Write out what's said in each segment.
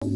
Good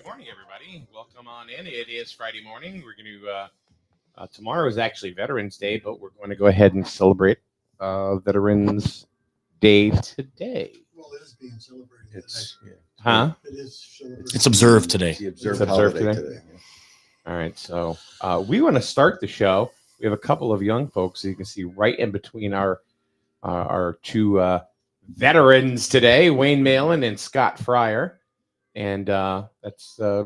morning, everybody. Welcome on in. It is Friday morning. We're going to, tomorrow is actually Veterans Day, but we're going to go ahead and celebrate Veterans Day today. Well, it is being celebrated. It's Huh? It is celebrated. It's observed today. It's the observed It's observed holiday today? today. All right. So we want to start the show. We have a couple of young folks, you can see right in between our two veterans today, Wayne Malin and Scott Fryer. And that's why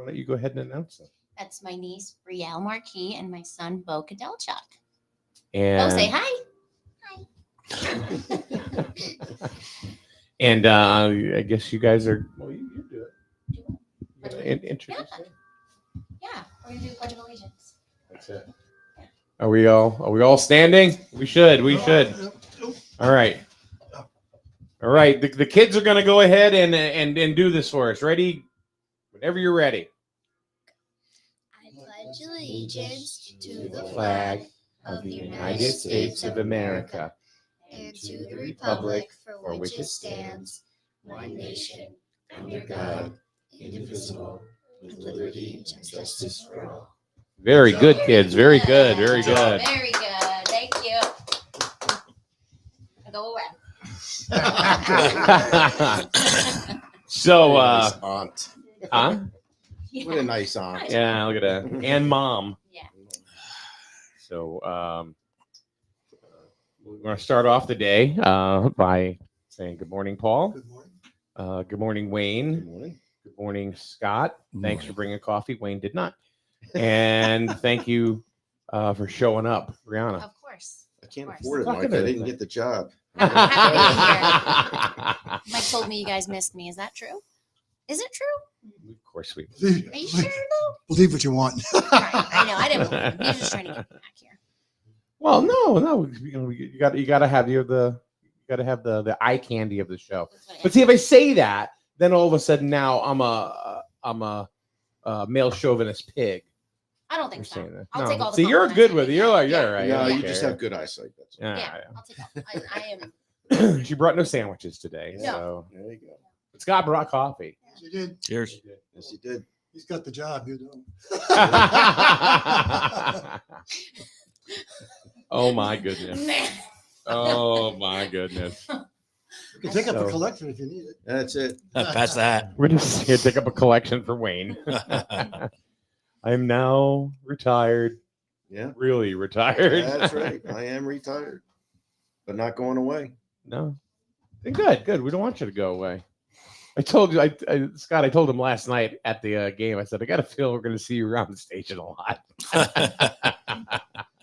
don't you go ahead and announce them? That's my niece, Brielle Marquis, and my son, Bo Kadelchuk. And Oh, say hi. and I guess you guys are. Well, you do it. You gotta introduce it. Yeah, we're going to do the Pledge of Allegiance. That's it. Are we all standing? We should. All right. All right. The kids are going to go ahead and do this for us. Ready? Whenever you're ready. I pledge allegiance to the Flag flag of the United States of America and to the republic for which it stands, one nation, under God, indivisible, with liberty and justice for all. Very good, kids. Very good. Very good. Very good. Thank you. Go away. So, Nice aunt. huh? What a nice aunt. Yeah, look at that. And mom. Yeah. So, we're going to start off the day by saying good morning, Paul. Good morning. Good morning, Wayne. Good morning. Good morning, Scott. Good Thanks for morning. bringing coffee. Wayne did not. And thank you for showing up, Brianna. Of course. I can't Of afford it, course. Mike. I didn't get the job. I'm happy to be here. Mike told me you guys missed me. Is that true? Is it true? Of course we. Believe, Are you sure, though? believe what you want. Right. I know. I didn't believe him. He was just trying to get me back here. Well, no. You got to have the eye candy of the show. That's what I But see, if I say that, then all of a sudden now I'm a male chauvinist pig. I don't You're think so. saying that. I'll No. take all the See, you're compliments good I with can it. You're get. like, Yeah. you're right. No, I don't you just care. have good eyesight. That's all. Yeah, Yeah, yeah. I'll take all. I am. She brought no sandwiches today, Yeah. so There you go. but Scott brought coffee. He did. Cheers. Yes, you did. He's got the job. You know. Oh my goodness! Oh my goodness! You can take up So- a collection if you need it. That's it. Pass that. We're just here to take up a collection for Wayne. I am now retired, Yeah. really retired. That's right. I am retired, but not going away. No, Good, good. We don't want you to go away. I told you, Scott. I told him last night at the game. I said, I got a feel we're going to see you around the station a lot.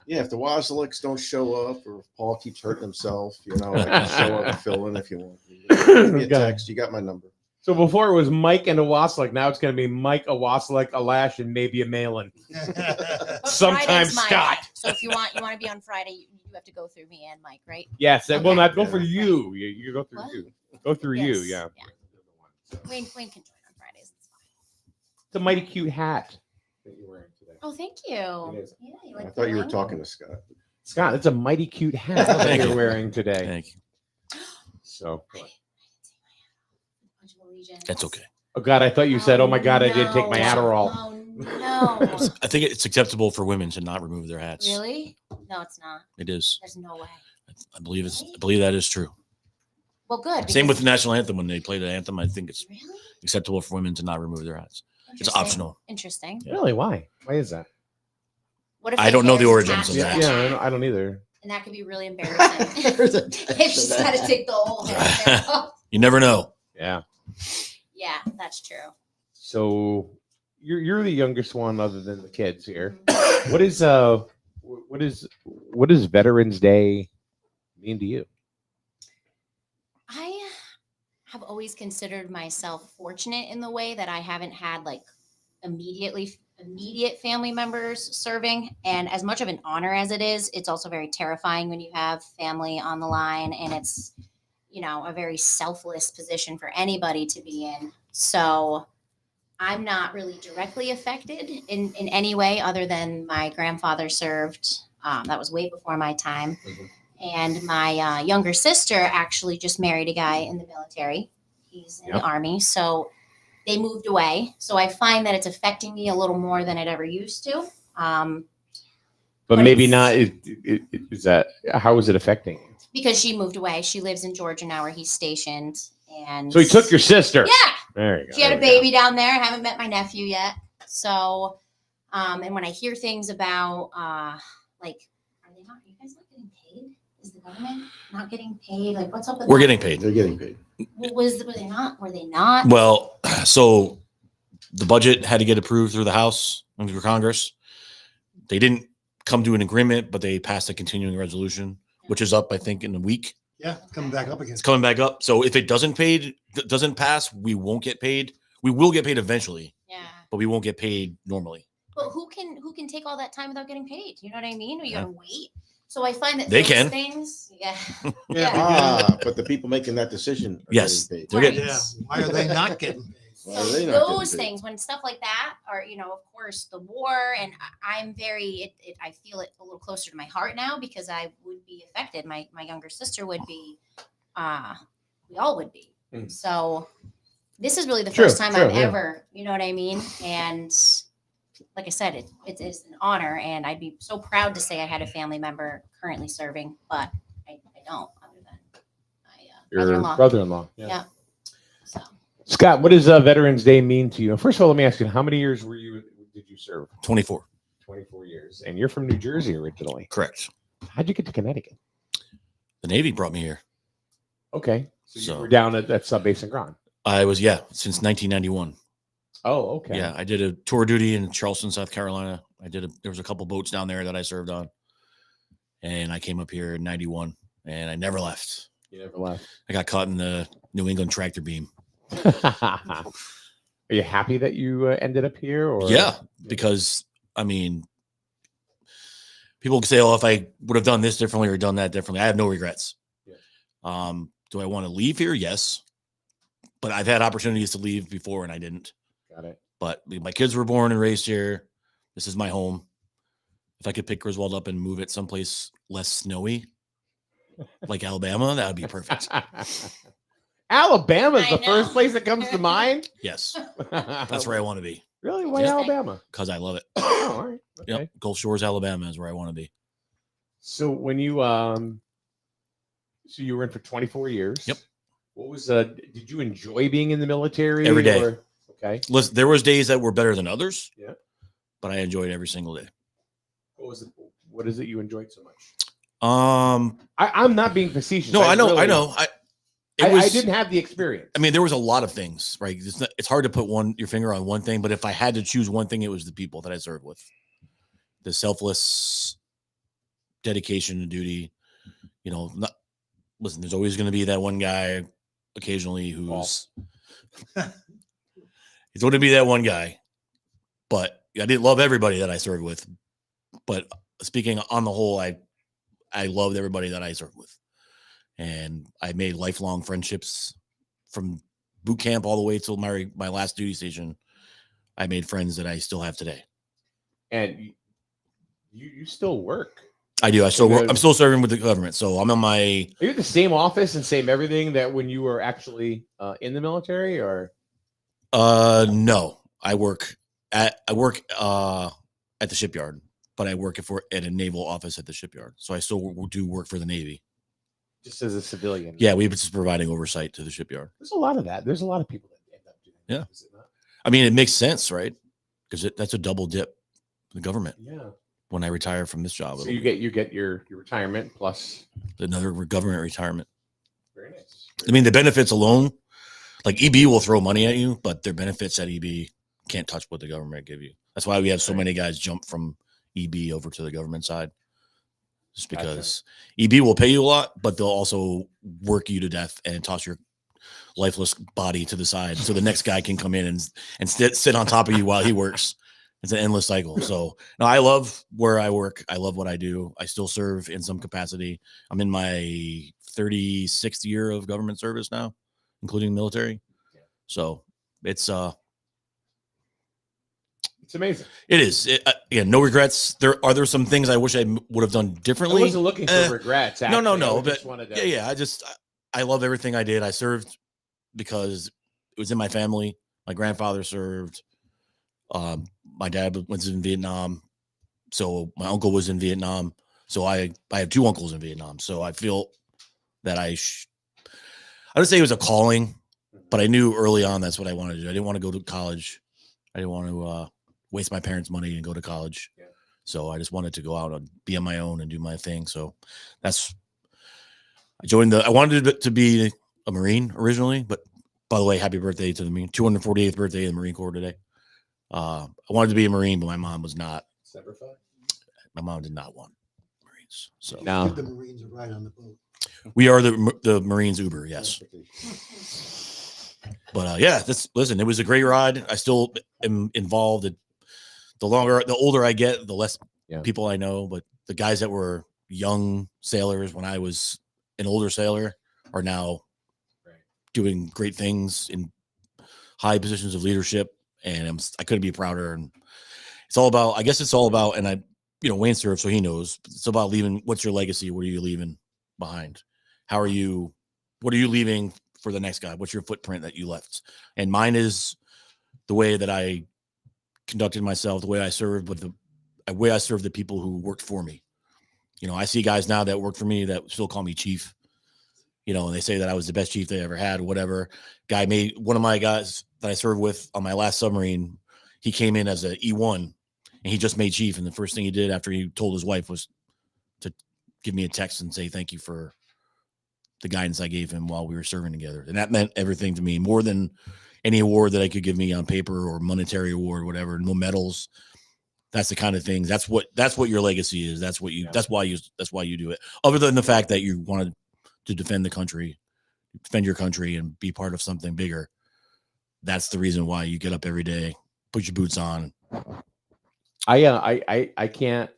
Yeah, if the Wasileks don't show up or if Paul keeps hurting himself, I can show up and fill in if you want. Give me a Okay. text. You got my number. So before it was Mike and a Wasilek, now it's going to be Mike, a Wasilek, a Lash, and maybe a Malin. But Sometimes Friday's my Scott. night. So if you want to be on Friday, you have to go through me and Mike, right? Yes, well, Okay. not go for you. You go through What? you. Go through you. Yes, Yeah. Wayne can join on Fridays. It's fine. It's a mighty cute hat that you're wearing today. Oh, thank you. It is. Yeah, you I like thought you were the talking to Scott. Scott, it's a mighty cute hat that Thank you're you. wearing today. Thank you. So, Pledge of Allegiance. That's okay. oh God, I thought you said, "Oh my God, I did take my no. Adderall." Oh no! I think it's acceptable for women to not remove their hats. Really? No, it's not. It is. There's no way. I believe that is true. Well, good. Same with because- the national anthem. When they play the anthem, I think it's Really? acceptable for women to not remove their hats. It's Interesting. optional. Interesting. Really? Why? Why is that? What if I they don't know the hair's origins of attached that. to the Yeah, hat? I don't either. And that could be really embarrassing. There's a If she's got to take the whole hair off. You never know. Yeah. Yeah, that's true. So you're the youngest one, other than the kids here. Mhm. What does Veterans Day mean to you? I have always considered myself fortunate in the way that I haven't had like immediate family members serving. And as much of an honor as it is, it's also very terrifying when you have family on the line, and it's, a very selfless position for anybody to be in. So I'm not really directly affected in any way other than my grandfather served. That was way before my time. Mhm. And my younger sister actually just married a guy in the military. He's in Yep. the Army. So they moved away. So I find that it's affecting me a little more than it ever used to. But But maybe it's- not. Is that how is it affecting you? Because she moved away. She lives in Georgia now where he's stationed. And So he took your sister. Yeah. There you go. She had a there you baby down there. I haven't met my nephew yet. So, and when I hear things about, like, are you guys not getting paid? Is the government not getting paid? Like, what's up with We're that? getting paid. They're getting paid. Were they not? Were they not? Well, so the budget had to get approved through the House and through Congress. They didn't come to an agreement, but they passed a continuing resolution, which is up, I think, in a week. Yeah, coming back up again. It's coming back up. So if it doesn't pass, we won't get paid. We will get paid eventually, Yeah. but we won't get paid normally. But who can take all that time without getting paid? You know what I mean? Or you Yeah. gotta wait. So I find that They those can. things. Yeah. Yeah. But the people making that decision are Yes. getting paid. They're Right. getting- Yeah. Why are they not getting paid? Why are So they not getting those paid? things, when stuff like that are, of course, the war, and I'm very, I feel it a little closer to my heart now because I would be affected. My younger sister would be, we all would be. Mhm. So this is really the True, first time true, I've yeah. ever, you know what I mean? And like I said, it is an honor, and I'd be so proud to say I had a family member currently serving, but I don't, other than my Your brother-in-law. brother-in-law. Yeah. So. Scott, what does Veterans Day mean to you? First of all, let me ask you: how many years did you serve? 24. 24 years, and you're from New Jersey originally. Correct. How'd you get to Connecticut? The Navy brought me here. Okay, so you So- were down at Sub Base and Grand. I was, since 1991. Oh, okay. Yeah, I did a tour duty in Charleston, South Carolina. There was a couple boats down there that I served on. And I came up here in 91 and I never left. You never left. I got caught in the New England tractor beam. Are you happy that you ended up here? Or Yeah, because I mean, people can say, "Oh, if I would have done this differently or done that differently," I have no regrets. Yeah. Do I want to leave here? Yes, but I've had opportunities to leave before and I didn't. got it. But my kids were born and raised here. This is my home. If I could pick Griswold up and move it someplace less snowy, like Alabama, that would be perfect. Alabama's I the first know. place that comes to mind. Yes, that's where I want to be Really? Why Yeah. Alabama? because I love it. Oh, all right. Okay. Yep, Gulf Shores, Alabama is where I want to be. So when you so you were in for 24 years. Yep. What was did you enjoy being in the military? Every day. Okay. Listen, there was days that were better than others. Yeah. But I enjoyed every single day. What is it you enjoyed so much? Um, I'm not being facetious. no, I know. really- I know. I didn't have the experience. I mean, there was a lot of things, right? It's hard to put your finger on one thing, but if I had to choose one thing, it was the people that I served with. The selfless dedication to duty. You know, listen, there's always going to be that one guy occasionally who's he's going to be that one guy. But I didn't love everybody that I served with. But speaking on the whole, I loved everybody that I served with. And I made lifelong friendships from boot camp all the way till my last duty station. I made friends that I still have today. And you still work. I do. I'm still serving with the government. So I'm on my. Are you at the same office and same everything that when you were actually in the military, or? No, I work at the shipyard, but I work at a naval office at the shipyard. So I still do work for the Navy. Just as a civilian. Yeah, we're just providing oversight to the shipyard. There's a lot of that. There's a lot of people that end up doing that. Yeah. Is it not? I mean, it makes sense, right? Because that's a double dip in the government. Yeah. When I retire from this job, So you get your retirement plus another government retirement. very nice. I mean, the benefits alone, like EB will throw money at you, but their benefits at EB can't touch what the government give you. That's why we have so many guys jump from EB over to the government side. Just because EB will pay you a lot, but they'll also work you to death and toss your lifeless body to the side so the next guy can come in and sit on top of you while he works. It's an endless cycle. So no, I love where I work. I love what I do. I still serve in some capacity. I'm in my 36th year of government service now, including military. So it's amazing. It is. Again, no regrets. There some things I wish I would have done differently. I wasn't looking for regrets. Actually. No. I just wanted to... Yeah. I love everything I did. I served because it was in my family. My grandfather served. My dad was in Vietnam, so my uncle was in Vietnam. So I have two uncles in Vietnam. So I feel that I would say it was a calling, but I knew early on that's what I wanted to do. I didn't want to go to college. I didn't want to waste my parents' money and go to college. Yeah. So I just wanted to go out and be on my own and do my thing. So I wanted to be a Marine originally, but by the way, happy birthday to the Marine, 248th birthday of the Marine Corps today. I wanted to be a Marine, but my mom was not. My mom did not want Marines. So no. Give the Marines a ride on the boat. We are the Marines Uber, yes. But listen, it was a great ride. I still am involved. The older I get, the less people I know. But the guys that were young sailors when I was an older sailor are now doing great things in high positions of leadership. And I couldn't be prouder. And it's all about, and Wayne served, so he knows. It's about leaving. What's your legacy? What are you leaving behind? What are you leaving for the next guy? What's your footprint that you left? And mine is the way that I conducted myself, the way I served, but the way I served the people who worked for me. I see guys now that work for me that still call me chief. And they say that I was the best chief they ever had, or whatever. One of my guys that I served with on my last submarine, he came in as an E1 and he just made chief. And the first thing he did after he told his wife was to give me a text and say, thank you for the guidance I gave him while we were serving together. And that meant everything to me, more than any award that I could give me on paper or monetary award, or whatever, no medals. That's the kind of things. That's what your legacy is. That's why you do it. Other than the fact that you wanted to defend your country and be part of something bigger. That's the reason why you get up every day, put your boots on. I can't,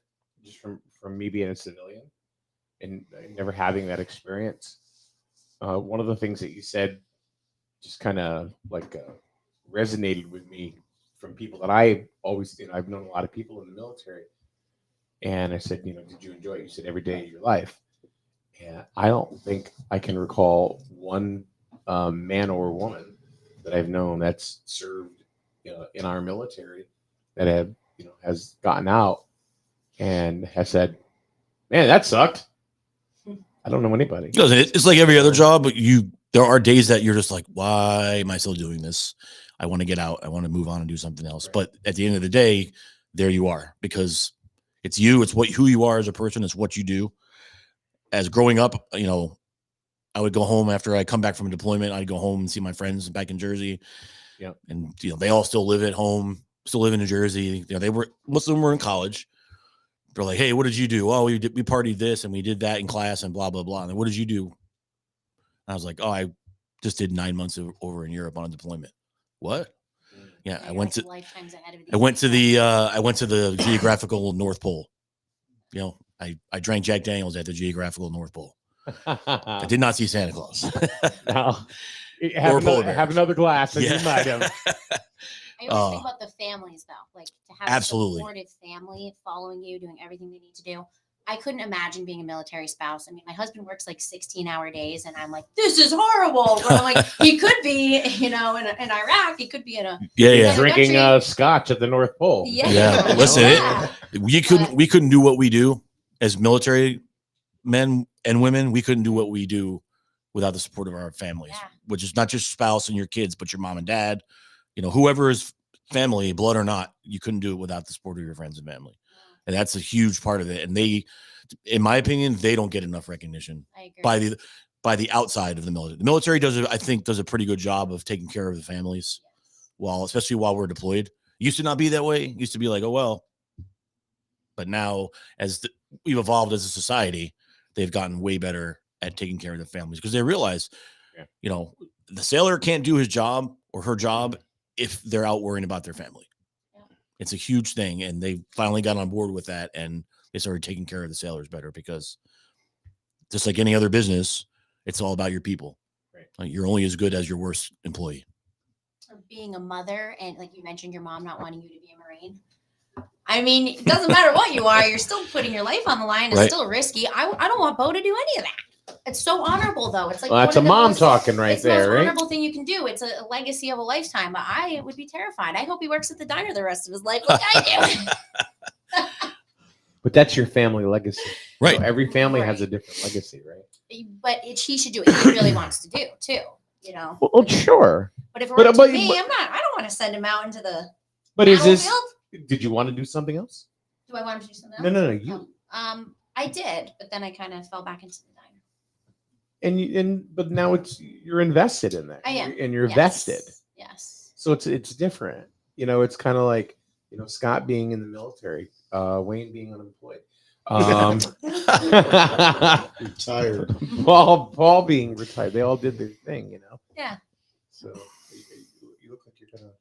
just from me being a civilian and never having that experience. One of the things that you said just kind of resonated with me from people that I always, I've known a lot of people in the military. And I said, did you enjoy it? You said every day of your life. And I don't think I can recall one man or woman that I've known that's served in our military that has gotten out and has said, man, that sucked. I don't know anybody. It's like every other job, but there are days that you're just like, why am I still doing this? I want to get out. I want to move on and do something else. Right. But at the end of the day, there you are, because it's you. It's who you are as a person. It's what you do. As growing up, I I would go home after I come back from a deployment. I'd go home and see my friends back in Jersey. Yeah. And, they all still live at home, still live in New Jersey. Most of them were in college. They're like, hey, what did you do? Oh, we partied this and we did that in class and blah, blah, blah. And then what did you do? And I was like, oh, I just did 9 months over in Europe on a deployment. What? Yeah. I went to the geographical North Pole. I drank Jack Daniels at the geographical North Pole. I did not see Santa Claus. No. Or Have another glass and Yeah. you might have. I always think about the families though, like to have Absolutely. a supportive family following you, doing everything they need to do. I couldn't imagine being a military spouse. I mean, my husband works like 16-hour days, and I'm like, this is horrible. But I'm like, he could be, in Iraq. He could be in a Yeah. Drinking country. Scotch at the North Pole. Yeah, listen, We couldn't do what we do as military men and women. We couldn't do what we do without the support of our families, Yeah. which is not just spouse and your kids, but your mom and dad, whoever is family, blood or not, you couldn't do it without the support of your friends and family. And that's a huge part of it. And they, in my opinion, they don't get enough recognition I agree. by the outside of the military. The military I think does a pretty good job of taking care of the families especially while we're deployed. It used to not be that way. It used to be like, oh, well, but now we've evolved as a society, they've gotten way better at taking care of the families because they realize, the sailor can't do his job or her job if they're out worrying about their family. Yeah. It's a huge thing. And they finally got on board with that. And they started taking care of the sailors better because just like any other business, it's all about your people. Right. Like you're only as good as your worst employee. Being a mother, and like you mentioned, your mom not wanting you to be a Marine. I mean, it doesn't matter what you are, you're still putting your life on the line. It's Right. still risky. I don't want Bo to do any of that. It's so honorable, though. It's like Well, that's one a of the mom most- talking right it's the there, most right? honorable thing you can do. It's a legacy of a lifetime. But I would be terrified. I hope he works at the diner the rest of his life, like I do. But that's your family legacy. Right. So every family has a Right. different legacy, right? But he should do what he really wants to do too. Well, sure. But if it But- were up but- to me, but- I don't want to send him out into the But is this? battlefield. Did you want to do something else? Do I want him to do something No, else? no, no. You I did, but then I kind of fell back into the diner. but now you're invested in that. I am. And you're Yes. vested. Yes. So it's different. It's kind of like Scott being in the military, Wayne being unemployed, Retired. Paul being retired. They all did their thing, Yeah. So you look like you're gonna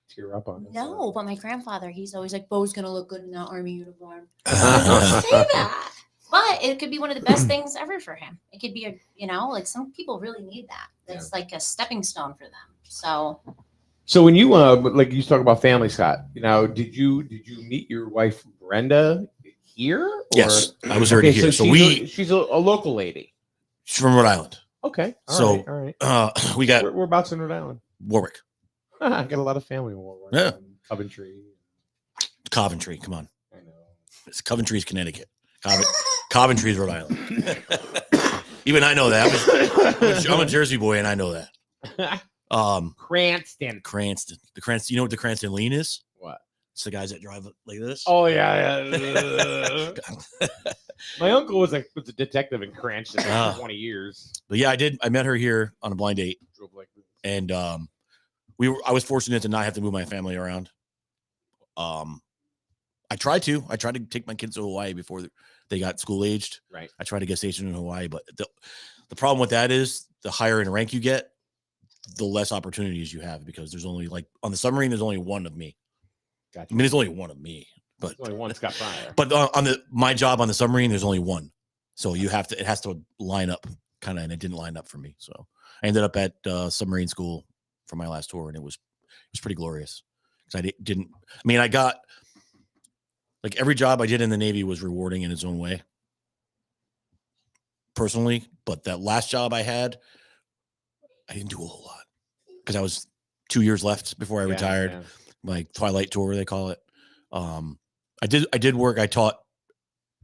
tear up on this. No, but my grandfather, he's always like, Bo's gonna look good in that army uniform. Don't yeah. say that. But it could be one of the best things ever for him. It could be like some people really need that. That's like a stepping stone for them. So So when you like you talk about family, Scott, did you meet your wife Brenda here? Or? Yes, I was already here. So she's a local lady. she's from Rhode Island. Okay. So- all right. We got Whereabouts in Rhode Island? Warwick, I got a lot of family in Warwick. Yeah. Coventry. Coventry. Come on. I know. It's Coventry's Connecticut. Coventry's Rhode Island. Even I know that. I'm a Jersey boy and I know that. Cranston. Cranston. The Cranston. You know what the Cranston lean is? What? It's the guys that drive like this. Oh yeah. My uncle was a detective in Cranston for 20 years. But yeah, I met her here on a blind date, Drove like this. and I was fortunate to not have to move my family around. I tried to take my kids to Hawaii before they got school aged. Right. I tried to get stationed in Hawaii, but the problem with that is the higher in rank you get, the less opportunities you have because there's only on the submarine, there's only one of me. Gotcha. I mean, there's only one of me, but There's only one Scott Fryer. But my job on the submarine, there's only one. So it has to line up kind of, and it didn't line up for me. So I ended up at submarine school for my last tour, and it was pretty glorious because I got like every job I did in the Navy was rewarding in its own way personally. But that last job I had, I didn't do a whole lot because I was 2 years left before I retired. Yeah. My twilight tour, they call it. I did work. I taught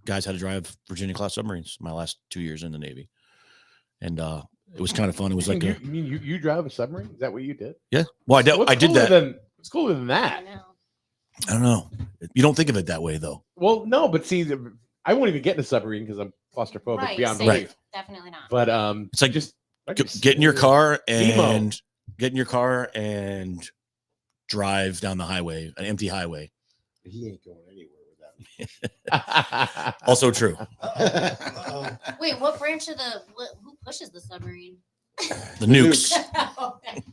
guys how to drive Virginia class submarines my last 2 years in the Navy, and it was kind of fun. It was like you mean you drive a submarine? Is that what you did? yeah. Well, I did that. What's cooler than I that? know. I don't know. You don't think of it that way though. Well, no, but see, I won't even get in a submarine because I'm claustrophobic Right. beyond Same. belief. Definitely not. But It's like just Get in your car Emo. and drive down the highway, an empty highway. He ain't going anywhere with that. Also true. Wait, what branch of who pushes the submarine? The nukes. Okay.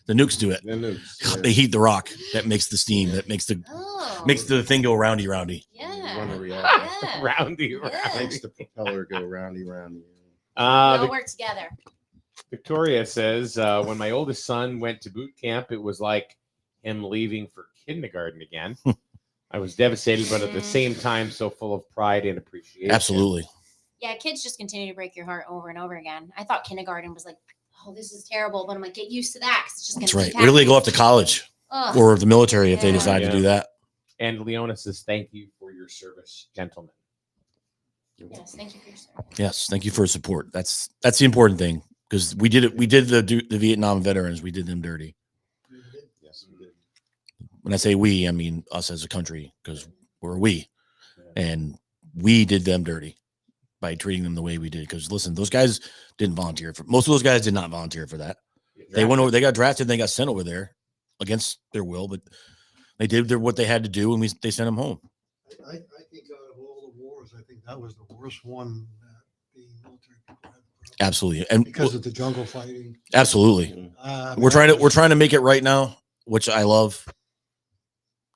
The nukes do it. The nukes, They heat the rock that makes the steam that makes the thing go roundy. Run a Yeah. reactor. Yeah. Roundy, Yeah. roundy. Makes the propeller go roundy. We all work together. Victoria says, when my oldest son went to boot camp, it was like him leaving for kindergarten again. I was devastated, but at the same time, so full of pride and appreciation. Absolutely. Yeah, kids just continue to break your heart over and over again. I thought kindergarten was like, oh, this is terrible, but I'm like, get used to that 'cause it's just gonna That's right. keep Wait till they go happening. off to college Ugh. or the military if they Yeah. decide to do that. And Leona says, thank you for your service, gentlemen. Yes, thank you for your service. Yes, thank you for support. That's the important thing because we did it. We did the Vietnam veterans. We did them dirty. Yes, we did. When I say we, I mean us as a country because we're we, and we did them dirty by treating them the way we did. Because listen, those guys didn't volunteer for. Most of those guys did not volunteer for that. They went over. They got drafted. They got sent over there against their will, but they did what they had to do, and they sent them home. I think out of all the wars, I think that was the worst one that the military people had to put up Absolutely, and because of the jungle fighting. absolutely, we're trying to make it right now, which I love.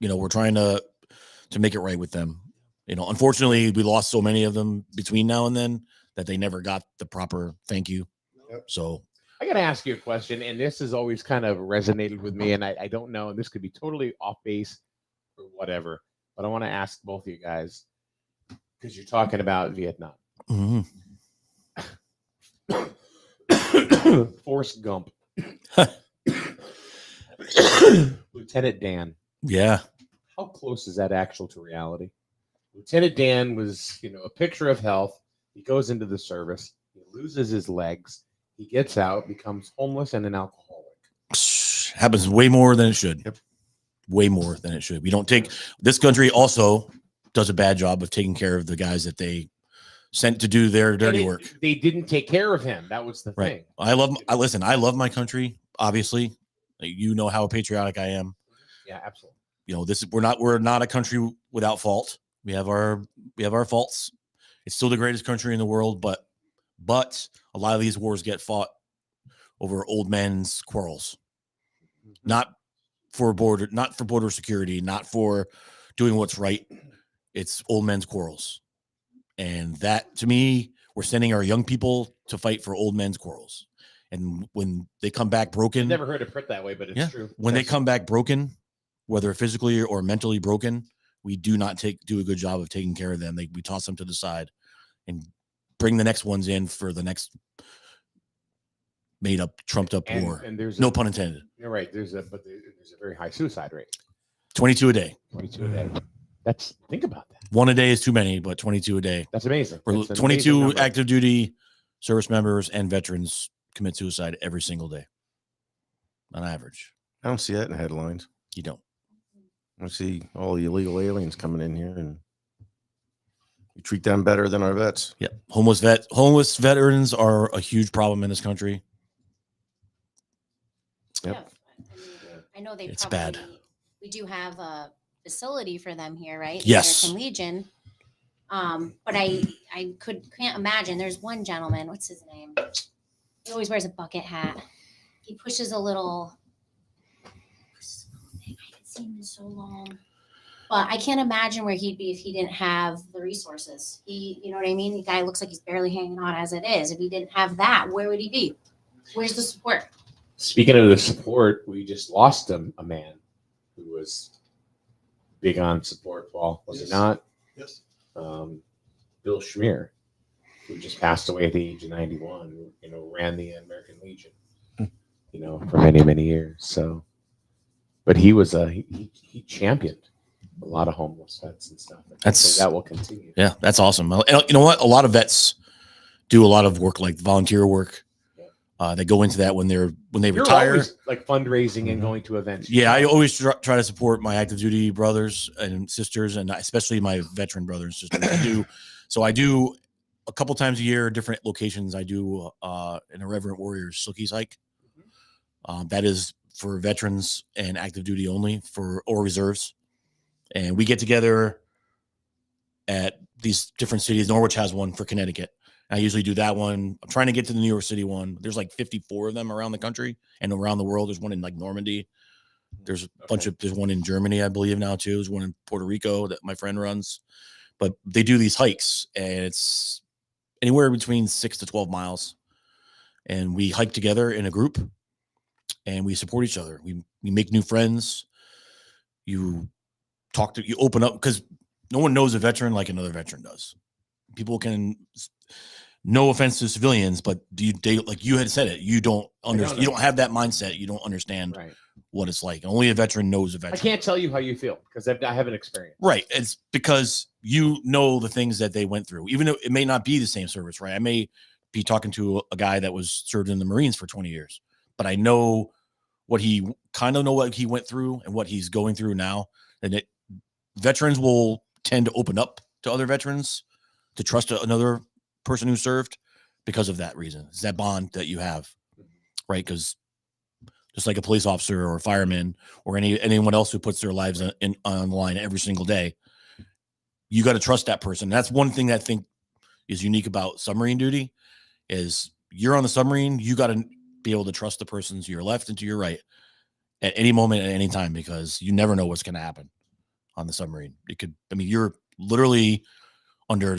We're trying to make it right with them. Unfortunately, we lost so many of them between now and then that they never got the proper thank you. Yep. So I got to ask you a question, and this has always kind of resonated with me, and I don't know, and this could be totally off base or whatever, but I want to ask both of you guys because you're talking about Vietnam. mhm. Forrest Gump. Lieutenant Dan. Yeah, How close is that actual to reality? Lieutenant Dan was, a picture of health. He goes into the service. He loses his legs. He gets out, becomes homeless and an alcoholic. happens way more than it should. Yep. Way more than it should. We don't take this country also does a bad job of taking care of the guys that they sent to do their dirty work. They didn't take care of him. That was the Right. thing. I love my country, obviously. You know how patriotic I am. Yeah, absolutely. We're not a country without fault. We have our faults. It's still the greatest country in the world, but a lot of these wars get fought over old men's quarrels. Not for border security, not for doing what's right. It's old men's quarrels. And that, to me, we're sending our young people to fight for old men's quarrels. And when they come back broken, Never heard it put that way, but it's true. when they come back broken, whether physically or mentally broken, we do not do a good job of taking care of them. We toss them to the side and bring the next ones in for the next made up, trumped up war. And there's No pun intended. You're right. There's a very high suicide rate. 22 a day. 22 a day. Think about that. One a day is too many, but 22 a day. That's amazing. We're That's an 22 amazing number. active duty service members and veterans commit suicide every single day on average. I don't see that in the headlines. You don't. I see all the illegal aliens coming in here, and we treat them better than our vets. Yeah. Homeless veterans are a huge problem in this country. Yep. Yeah, I know they. It's probably, bad. We do have a facility for them here, right? The Yes. American Legion. But I can't imagine. There's one gentleman. What's his name? He always wears a bucket hat. He pushes a little. I haven't seen him in so long. But I can't imagine where he'd be if he didn't have the resources. You know what I mean? The guy looks like he's barely hanging on as it is. If he didn't have that, where would he be? Where's the support? Speaking of the support, we just lost a man who was big on support, Paul, was Yes. he not? Yes. Bill Schmier, who just passed away at the age of 91, ran the American Legion, for many, many years. So, but he was he championed a lot of homeless vets and stuff. So that will continue. Yeah, that's awesome. And you know what? A lot of vets do a lot of work, like volunteer work. They go into that when they You're retire. always like fundraising and going to events. Yeah, I always try to support my active duty brothers and sisters, and especially my veteran brothers and sisters. I do a couple times a year, different locations. I do an Irreverent Warriors Silkies hike. That is for veterans and active duty only or reserves. And we get together at these different cities. Norwich has one for Connecticut. I usually do that one. I'm trying to get to the New York City one. There's like 54 of them around the country and around the world. There's one in like Normandy. There's a bunch of, there's one in Germany, I believe now too. There's one in Puerto Rico that my friend runs, but they do these hikes and it's anywhere between 6 to 12 miles. And we hike together in a group and we support each other. We make new friends. You open up because no one knows a veteran like another veteran does. People can, no offense to civilians, but like you had said it, you don't understand. You don't have that mindset. You don't understand what it's like. Only a veteran knows a veteran. I can't tell you how you feel because I haven't experienced. Right. It's because you know the things that they went through, even though it may not be the same service, right? I may be talking to a guy that was served in the Marines for 20 years, but I know what he went through and what he's going through now. And veterans will tend to open up to other veterans, to trust another person who served because of that reason. It's that bond that you have, right? Because just like a police officer or a fireman or anyone else who puts their lives on the line every single day, you got to trust that person. That's one thing that I think is unique about submarine duty is you're on the submarine. You got to be able to trust the person to your left and to your right at any moment, at any time, because you never know what's going to happen on the submarine. You're literally under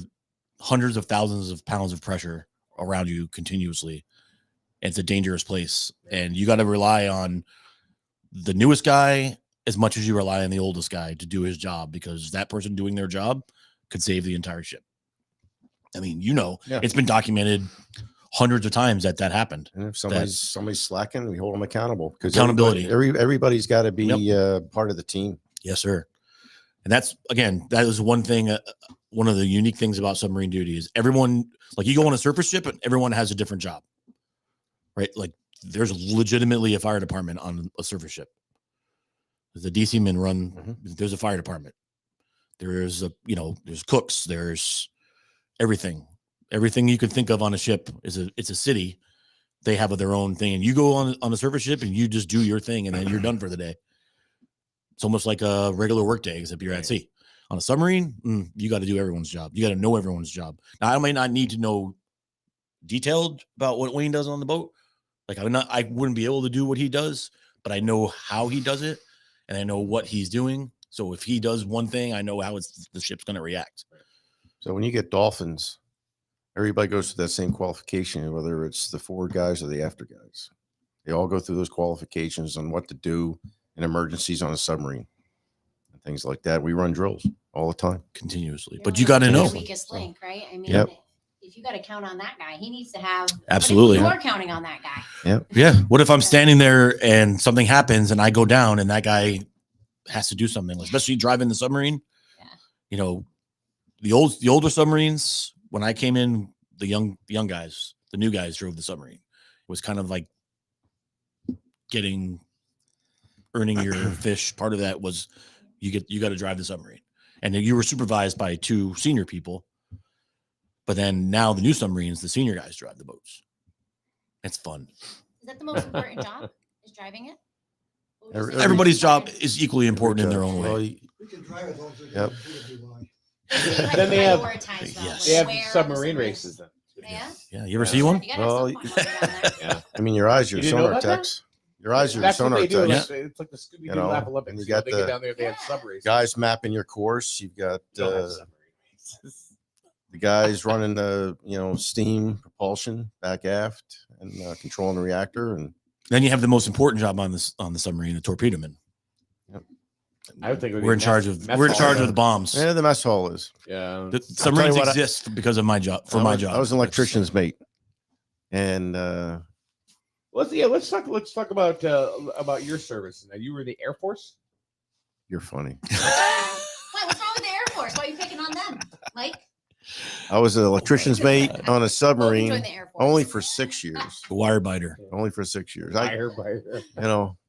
hundreds of thousands of pounds of pressure around you continuously. It's a dangerous place. And you got to rely on the newest guy as much as you rely on the oldest guy to do his job, because that person doing their job could save the entire ship. I mean, It's been documented hundreds of times that happened. And if somebody's slacking, we hold them accountable, because Accountability. Everybody's got to be part of the team. Yes, sir. And that is one thing. One of the unique things about submarine duty is everyone, like you go on a surface ship and everyone has a different job, right? Like there's legitimately a fire department on a surface ship. The DC men run, there's a fire department. There's there's cooks, there's everything you could think of on a ship it's a city. They have their own thing, and you go on a surface ship and you just do your thing and then you're done for the day. It's almost like a regular work day, except you're at sea. On a submarine, you got to do everyone's job. You got to know everyone's job. Now, I might not need to know detailed about what Wayne does on the boat. Like I wouldn't be able to do what he does, but I know how he does it, and I know what he's doing. So if he does one thing, I know how the ship's going to react. So when you get dolphins, everybody goes through that same qualification, whether it's the forward guys or the after guys. They all go through those qualifications on what to do in emergencies on a submarine and things like that. We run drills all the time, continuously. But you got to know. The weakest link, right? I mean, if you got to count on that guy, he needs to have. Absolutely. You're counting on that guy. Yep. Yeah. What if I'm standing there and something happens and I go down and that guy has to do something, especially driving the submarine? Yeah. The older submarines, when I came in, the young guys, the new guys drove the submarine. It was kind of like earning your fish. Part of that was you got to drive the submarine, and then you were supervised by 2 senior people. But then now the new submarines, the senior guys drive the boats. It's fun. Is that the most important job? Is driving it? Everybody's job is equally important in their own way. We can drive it also. Yep. Then they have Yes. submarine races then. Yeah. You ever see one? Well, Yeah. I mean, your eyes are You your didn't know sonar about that? techs. Your eyes are your That's what sonar they do. techs. It's like the Scooby-Doo You know, Lap Olympics. and you got they get the down there, they have sub races. Guys mapping your course. You've got Don't have submarine races. the guys running the steam propulsion back aft and controlling the reactor. And Then you have the most important job on the submarine, the torpedo man. I would think We're in charge of the bombs. yeah, the mess hall is. Yeah. The submarines what, exist because of my job. I was an electrician's mate, and Let's talk about your service. Now, you were in the Air Force. you're funny. What's wrong with the Air Force? Why are you picking on them, Mike? I was an electrician's mate on a Well, you submarine joined the Air Force. only for 6 years. The wire biter. Only for 6 years.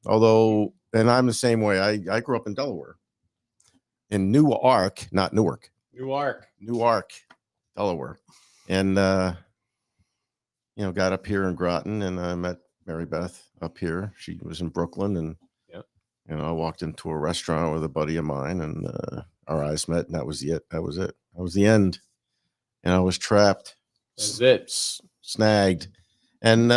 Although And I'm the same way. I grew up in Delaware, in Newark, not Newark, Newark. Newark, Delaware. and got up here in Groton, and I met Mary Beth up here. She was in Brooklyn, and Yep. I walked into a restaurant with a buddy of mine, and our eyes met, and that was it. That was it. That was the end. And I was trapped. That's it. Snagged. And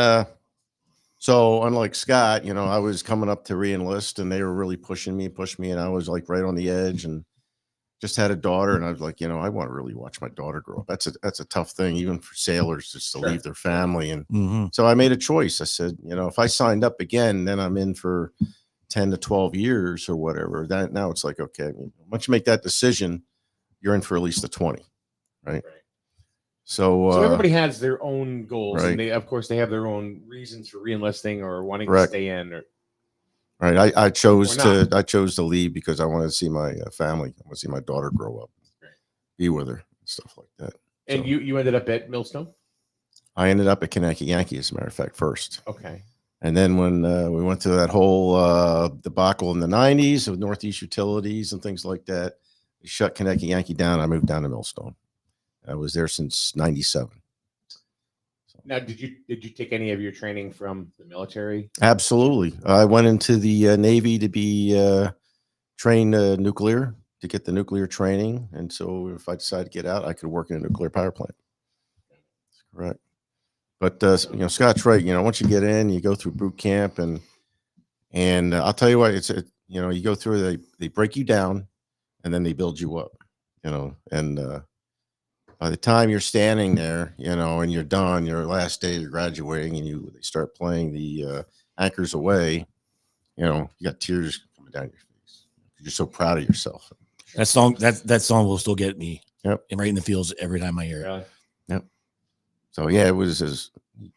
so unlike Scott, I was coming up to re-enlist, and they were really pushing me, and I was like right on the edge, and just had a daughter, and I was like, I want to really watch my daughter grow up. That's a tough thing, even for sailors, just to Sure. leave their family. And Mhm. so I made a choice. I said, if I signed up again, then I'm in for 10 to 12 years or whatever. That now it's like, okay, once you make that decision, you're in for at least the 20, right? Right. So everybody has their own goals, right. and they, of course, they have their own reasons for reenlisting or wanting to Correct. stay in. Or right, I chose Or to leave because I wanted to see my family. I want to see my daughter grow up, Right. be with her, and stuff like that. and So you ended up at Millstone. I ended up at Connecticut Yankee, as a matter of fact, first. Okay. And then when we went through that whole debacle in the 90s of Northeast Utilities and things like that, they shut Connecticut Yankee down. I moved down to Millstone. I was there since 97. Now, did you take any of your training from the military? Absolutely. I went into the Navy to be trained nuclear, to get the nuclear training. And so if I decided to get out, I could work in a nuclear power plant. That's correct. But Scott's right. Once you get in, you go through boot camp, and I'll tell you what, you go through. They break you down, and then they build you up. And by the time you're standing there, and you're done, your last day, you're graduating, and they start playing the Anchors Away. You got tears coming down your face. You're so proud of yourself. That song will still get me. Yep. And right in the feels every time I hear it. Really? So yeah, it was.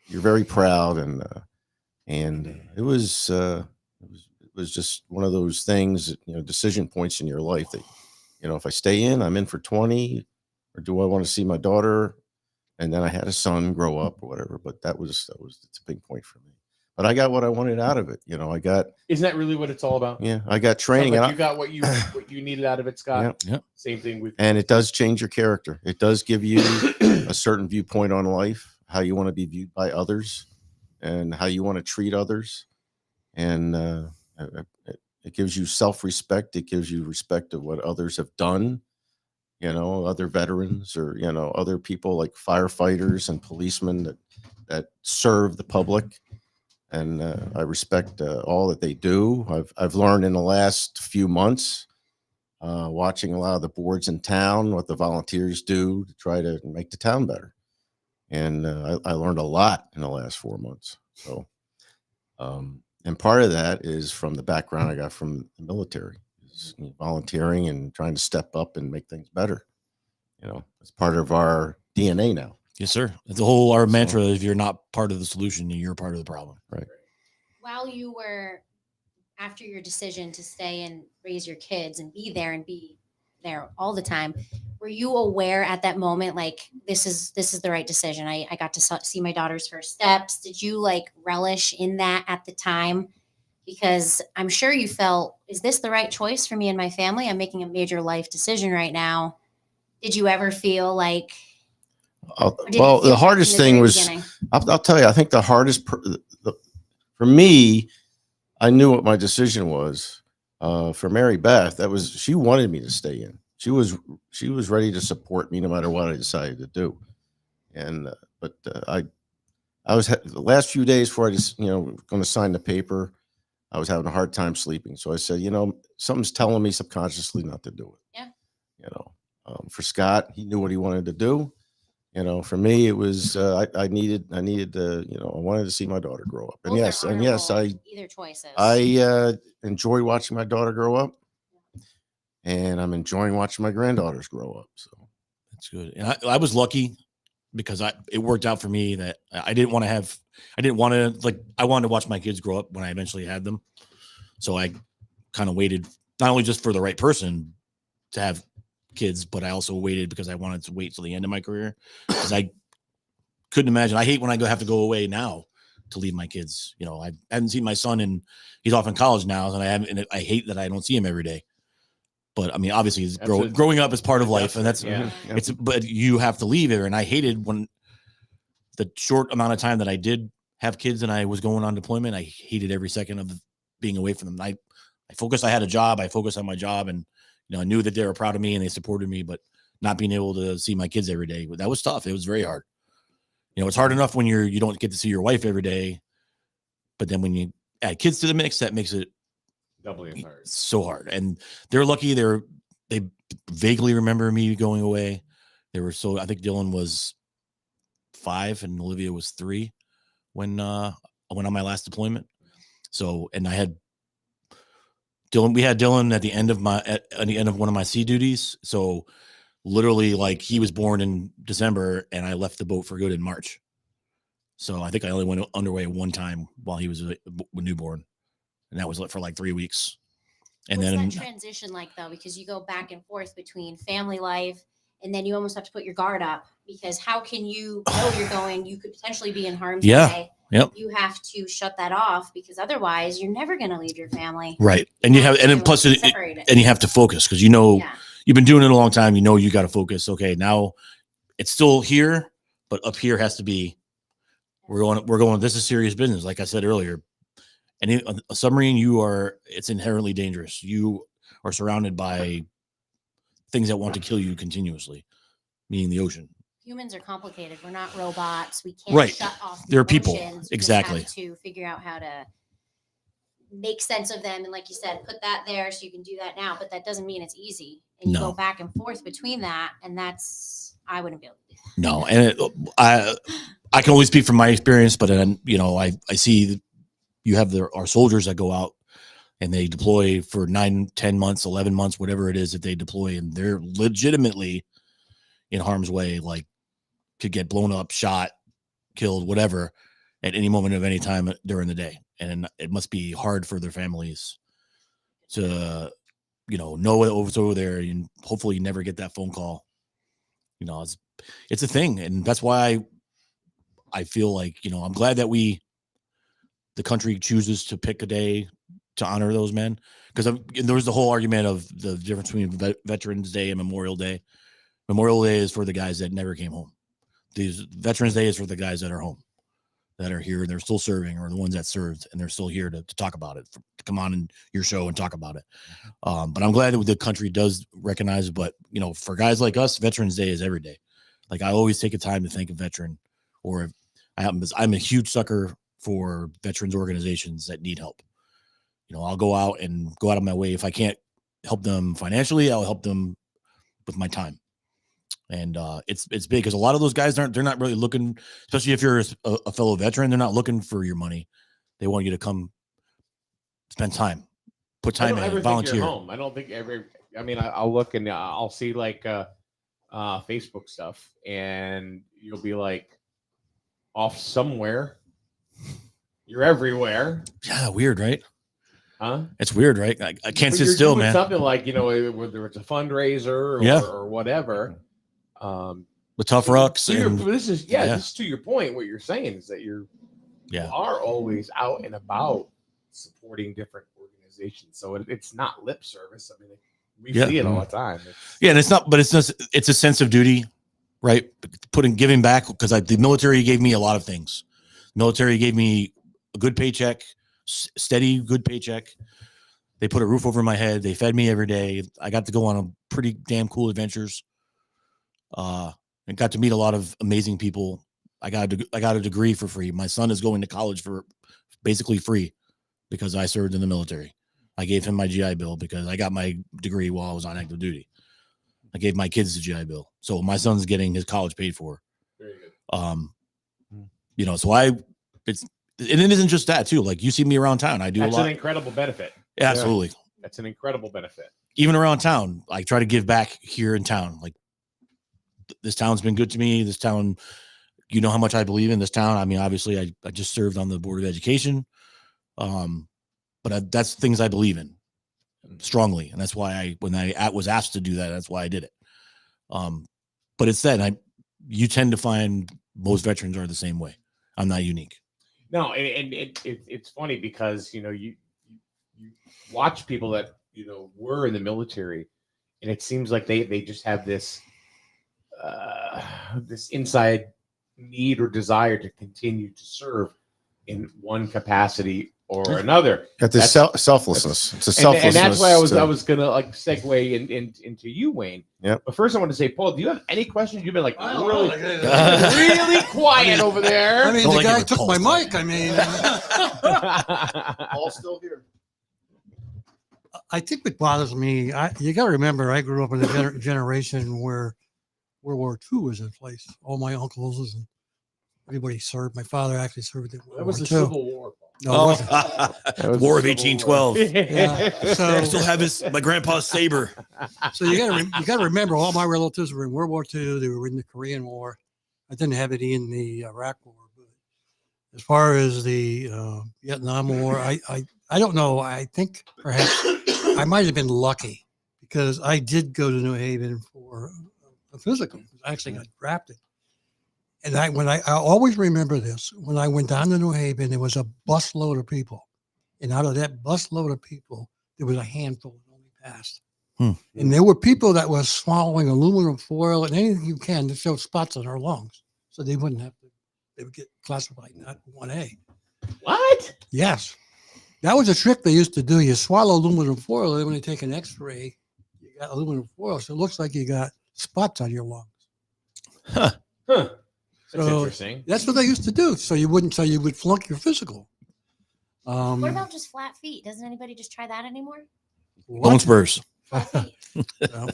You're very proud, and it was just one of those things, decision points in your life that, if I stay in, I'm in for 20, or do I want to see my daughter? And then I had a son grow up or whatever. But that was the tipping point for me. But I got what I wanted out of it. I got. Isn't that really what it's all about? Yeah, I got training. Sounds like and you got what you needed out of it, Scott. Yeah. Same thing with. And it does change your character. It does give you a certain viewpoint on life, how you want to be viewed by others, and how you want to treat others. And it gives you self-respect. It gives you respect of what others have done, other veterans, or, other people like firefighters and policemen that serve the public. And I respect all that they do. I've learned in the last few months, watching a lot of the boards in town, what the volunteers do to try to make the town better. And I learned a lot in the last 4 months. So, and part of that is from the background I got from the military, is volunteering and trying to step up and make things better. It's part of our DNA now. Yes, sir. Our mantra, if you're not part of the solution, you're part of the problem. Right. While you were, after your decision to stay and raise your kids and be there all the time, were you aware at that moment, like, this is the right decision? I got to see my daughter's first steps. Did you relish in that at the time? Because I'm sure you felt, is this the right choice for me and my family? I'm making a major life decision right now. Did you ever feel like, Well, the hardest thing was, I'll tell you, I think the hardest for me, I knew what my decision was. For Mary Beth, she wanted me to stay in. She was ready to support me no matter what I decided to do. And I was the last few days before I just going to sign the paper, I was having a hard time sleeping. So I said, something's telling me subconsciously not to do it. Yeah. For Scott, he knew what he wanted to do. For me, it was I needed to, I wanted to see my daughter grow up. And both are yes, honorable, either choices. I enjoy watching my daughter grow up, and I'm enjoying watching my granddaughters grow up. So that's good. And I was lucky because it worked out for me that I wanted to watch my kids grow up when I eventually had them. So I kind of waited, not only just for the right person to have kids, but I also waited because I wanted to wait till the end of my career, because I couldn't imagine. I hate when I have to go away now to leave my kids. I haven't seen my son, and he's off in college now, and I hate that I don't see him every day. But I mean, obviously, it's That's a- growing up is part of life, and that's Yeah. it's. But you have to leave it, and I hated when the short amount of time that I did have kids and I was going on deployment. I hated every second of being away from them. I focused. I had a job. I focused on my job, and I knew that they were proud of me and they supported me. But not being able to see my kids every day, that was tough. It was very hard. It's hard enough when you don't get to see your wife every day, but then when you add kids to the mix, that makes it Doubly as hard. so hard. And they're lucky. They vaguely remember me going away. I think Dylan was 5 and Olivia was 3 when I went on my last deployment. So, and I had Dylan. We had Dylan at the end of one of my sea duties. So, literally, like, he was born in December, and I left the boat for good in March. So I think I only went underway one time while he was a newborn, and that was for like 3 weeks. And What's then that transition like, though? Because you go back and forth between family life, and then you almost have to put your guard up, because how can you know you're going? You could potentially be in harm's way. Yep. You have to shut that off, because otherwise you're never going to leave your family. Right. And you have, and then plus, and you have to focus, because Yeah. you've been doing it a long time. You got to focus. Okay, now it's still here, but up here has to be. We're going. This is serious business. Like I said earlier, and a submarine, it's inherently dangerous. You are surrounded by things that want to kill you continuously, meaning the ocean. Humans are complicated. We're not robots. We can't shut off. They're people. Emotions. Exactly. We just have to figure out how to make sense of them. And like you said, put that there so you can do that now. But that doesn't mean it's easy. And you go back and forth between that. And I wouldn't be able to do that. No. And I can only speak from my experience, but then, I see you have our soldiers that go out and they deploy for 9, 10 months, 11 months, whatever it is that they deploy. And they're legitimately in harm's way, like could get blown up, shot, killed, whatever, at any moment of any time during the day. And it must be hard for their families to, know that it's over there, and hopefully you never get that phone call. It's a thing. And that's why I feel like, I'm glad that the country chooses to pick a day to honor those men. Because there was the whole argument of the difference between Veterans Day and Memorial Day. Memorial Day is for the guys that never came home. These Veterans Day is for the guys that are home, that are here and they're still serving, or the ones that served and they're still here to talk about it, to come on in your show and talk about it. But I'm glad that the country does recognize it. But, for guys like us, Veterans Day is every day. Like, I always take a time to thank a veteran, or I'm a huge sucker for veterans organizations that need help. I'll go out of my way. If I can't help them financially, I'll help them with my time. And it's big, because a lot of those guys they're not really looking, especially if you're a fellow veteran, they're not looking for your money. They want you to come spend time, put time in, volunteer. Home. I don't think I'll look and I'll see like Facebook stuff, and you'll be like off somewhere. You're everywhere. Yeah, weird, right? Huh? It's weird, right? I can't sit still, man. Something like, whether it's a fundraiser or whatever. The tough rucks. This is to your point. What you're saying is that you are always out and about supporting different organizations. So it's not lip service. I mean, we see it all the time. And it's not, but it's a sense of duty, right? Giving back, because the military gave me a lot of things. The military gave me a good paycheck, steady, good paycheck. They put a roof over my head. They fed me every day. I got to go on a pretty damn cool adventures. And got to meet a lot of amazing people. I got a degree for free. My son is going to college for basically free because I served in the military. I gave him my GI Bill because I got my degree while I was on active duty. I gave my kids the GI Bill, so my son's getting his college paid for. Very good. So and it isn't just that too. Like, you see me around town, I do That's a lot. an incredible benefit. Yeah, absolutely. That's an incredible benefit. Even around town, I try to give back here in town. Like, this town's been good to me. This town, how much I believe in this town. I mean, obviously, I just served on the Board of Education, but that's things I believe in strongly, and that's why when I was asked to do that, that's why I did it. But it's that you tend to find most veterans are the same way. I'm not unique. No, and it's funny because you watch people that were in the military, and it seems like they just have this this inside need or desire to continue to serve in one capacity or another. Got this selflessness. It's a And selflessness. that's why I was to- gonna like segue into you, Wayne. Yep. But first, I want to say, Paul, do you have any questions? You've been like I don't really, know. really quiet over there. I mean, Don't the like it guy when took Paul's my there. mic. I mean, All still here. I think what bothers me, you got to remember, I grew up in a generation where World War II was in place. All my uncles and everybody served. My father actually served in World That was War the II. Civil War. No, it wasn't. was War of the Civil War. 1812. Yeah. I So, still have my grandpa's saber. so you got to remember, all my relatives were in World War II. They were in the Korean War. I didn't have any in the Iraq War. But as far as the Vietnam War, I don't know. I think perhaps I might have been lucky because I did go to New Haven for a physical. I actually got drafted. And I always remember this. When I went down to New Haven, there was a busload of people. And out of that busload of people, there was a handful that only passed. And there were people that were swallowing aluminum foil and anything you can to show spots on their lungs. So they wouldn't have to, they would get classified not 1A. What? Yes. That was a trick they used to do. You swallow aluminum foil, and then when you take an x-ray, you got aluminum foil. So it looks like you got spots on your lungs. Huh. That's So- interesting. That's what they used to do. So you would flunk your physical. What about just flat feet? Doesn't anybody just try that anymore? Bone spurs. Flat feet.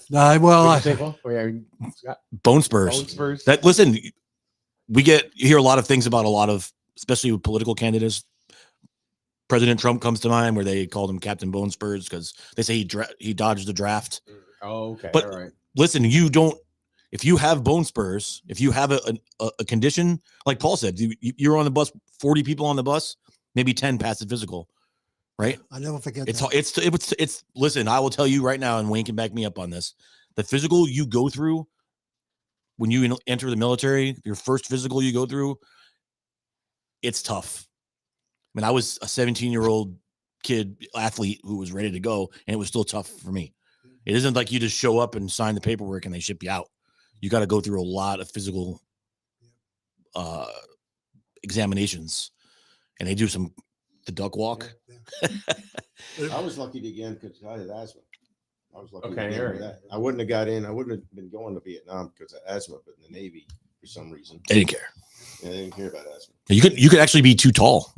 No, well, What'd you say, Paul? Oh, yeah, Scott, Bone spurs. bone spurs. That listen, you hear a lot of things about a lot of, especially with political candidates. President Trump comes to mind, where they called him Captain Bone Spurs because they say he dodged the draft. Oh, okay. But- all right. Listen, if you have bone spurs, if you have a condition, like Paul said, you're on the bus, 40 people on the bus, maybe 10 pass the physical, right? I never forget It's that. it's listen, I will tell you right now, and Wayne can back me up on this. The physical you go through when you enter the military, your first physical you go through, it's tough. I mean, I was a 17-year-old kid athlete who was ready to go, and it was still tough for me. It isn't like you just show up and sign the paperwork and they ship you out. You got to go through a lot of physical examinations, and they do the duck walk. I was lucky to get in because I had asthma. I was lucky. Okay, to get in all with right. that. I wouldn't have got in. I wouldn't have been going to Vietnam because of asthma, but in the Navy, for some reason, They didn't care. yeah, they didn't care about asthma. You could actually be too tall.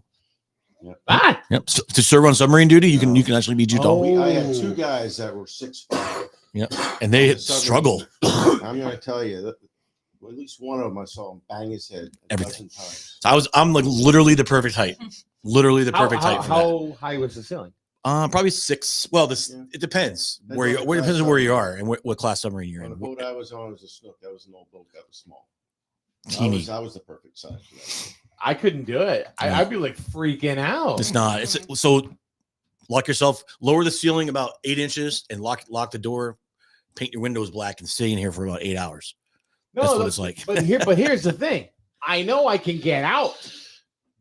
Ah, Yep. So, to serve on submarine duty, you can actually be too tall, I had Oh. two guys that were 6'5". and they on the submarine. struggle. I'm going to tell you that well, at least one of them I saw him bang his head a Everything. dozen times. So I'm like literally the perfect height. Literally the how, perfect height. For that. how high was the ceiling? Probably 6. Well, Yeah. it depends Depends where on you. the Where it class depends on where you submarine. are and what class submarine you're On the in. boat I was on was a Snook. That was an old boat that was small. Teeny. I was the perfect size for that. I couldn't do it. Yeah. I'd be like freaking out. It's not. It's so lock yourself. Lower the ceiling about 8 inches and lock the door. Paint your windows black and stay in here for about 8 hours. That's what it's like. But here's the thing. I know I can get out.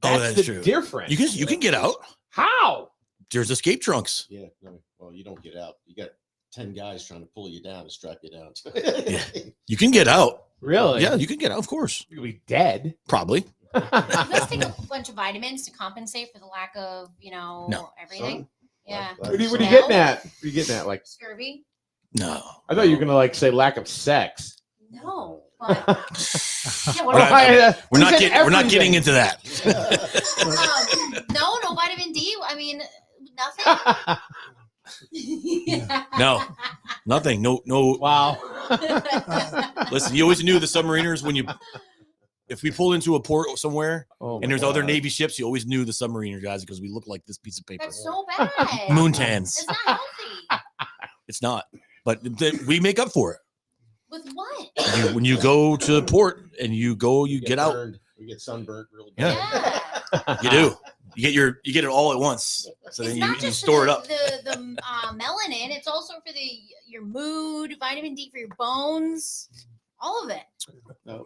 Oh, That's that's the true. difference. You can get out. How? There's escape trunks. Yeah. No, well, you don't get out. You got 10 guys trying to pull you down and strap you down. You can get out. Really? Yeah, you can get out. Of course, You'll be dead. probably. You guys take a bunch of vitamins to compensate for the lack of, No. everything. Son, Yeah. like- What are you Now? getting at? What are you getting at? Like, Scurvy? No. I thought you were gonna like say lack of sex. No. But yeah, what We're about, We're not He said getting. We're not everything. getting into that. no vitamin D. I mean, nothing. No, nothing. No. Wow. Listen, you always knew the submariners if we pulled into a port somewhere Oh and my there's other God. Navy ships, you always knew the submariner guys because we look like this piece of paper. That's so bad. Moon It's tans. not healthy. It's not, but we make up for it. With what? When you go to port and you get out, burned. We get sunburnt really Yeah. bad. Yeah. you do. You get it all at once. So It's then not you just store for it up. the melanin. It's also for your mood, vitamin D for your bones, all of it.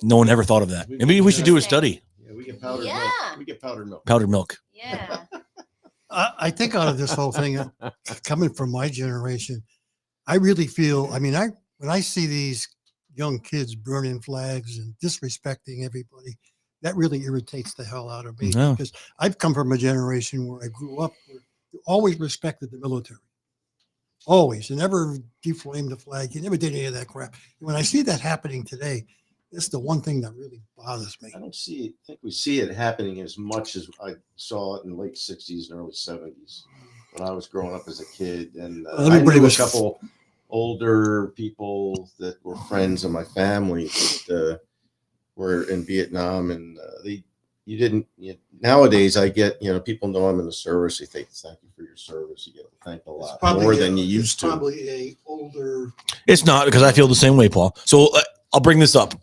No one ever thought of that. Maybe we should do a study. Yeah, we get powdered Yeah. milk. We get powdered milk. Powdered milk. Yeah. I think out of this whole thing, coming from my generation, I really feel, I mean, when I see these young kids burning flags and disrespecting everybody, that really irritates the hell out of me Yeah. because I've come from a generation where I grew up where you always respected the military. Always. You never deflamed the flag. You never did any of that crap. When I see that happening today, it's the one thing that really bothers me. I don't think we see it happening as much as I saw it in the late 60s and early 70s when I was growing up as a kid. And Everybody I knew was- a couple older people that were friends of my family that were in Vietnam, and nowadays I get, people know I'm in the service. They say, thank you for your service. You get thanked a lot more than you used to. Probably a older. It's not, because I feel the same way, Paul. So I'll bring this up.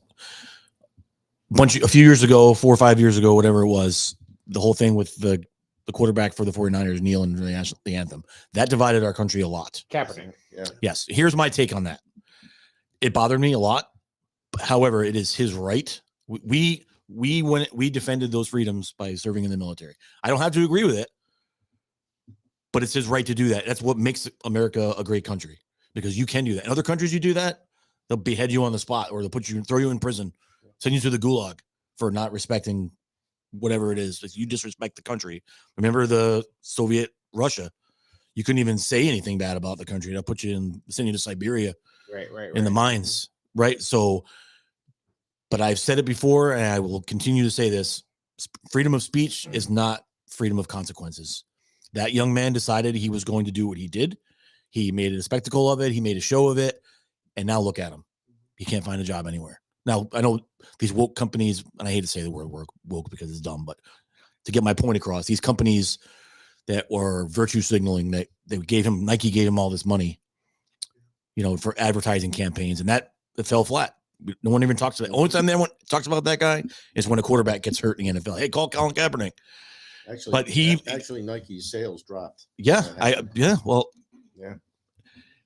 A few years ago, 4 or 5 years ago, whatever it was, the whole thing with the quarterback for the 49ers kneeling for the anthem, that divided our country a lot. Kaepernick. Yeah. Yes. Here's my take on that. It bothered me a lot. However, it is his right. We defended those freedoms by serving in the military. I don't have to agree with it, but it's his right to do that. That's what makes America a great country, because you can do that. In other countries, you do that, they'll behead you on the spot, or they'll throw you in prison, send you to the gulag for not respecting whatever it is. If you disrespect the country, remember the Soviet Russia, you couldn't even say anything bad about the country. They'll send you to Siberia Right. in the mines. Right. So, but I've said it before, and I will continue to say this: freedom of speech is not freedom of consequences. That young man decided he was going to do what he did. He made a spectacle of it. He made a show of it. And now look at him. He can't find a job anywhere. Now, I know these woke companies, and I hate to say the word woke because it's dumb, but to get my point across, these companies that were virtue signaling, that Nike gave him all this money, for advertising campaigns, and that it fell flat. No one even talks about it. The only time anyone talks about that guy is when a quarterback gets hurt in the NFL. Hey, call Colin Kaepernick. Actually, Nike's sales dropped. Yeah, Yeah.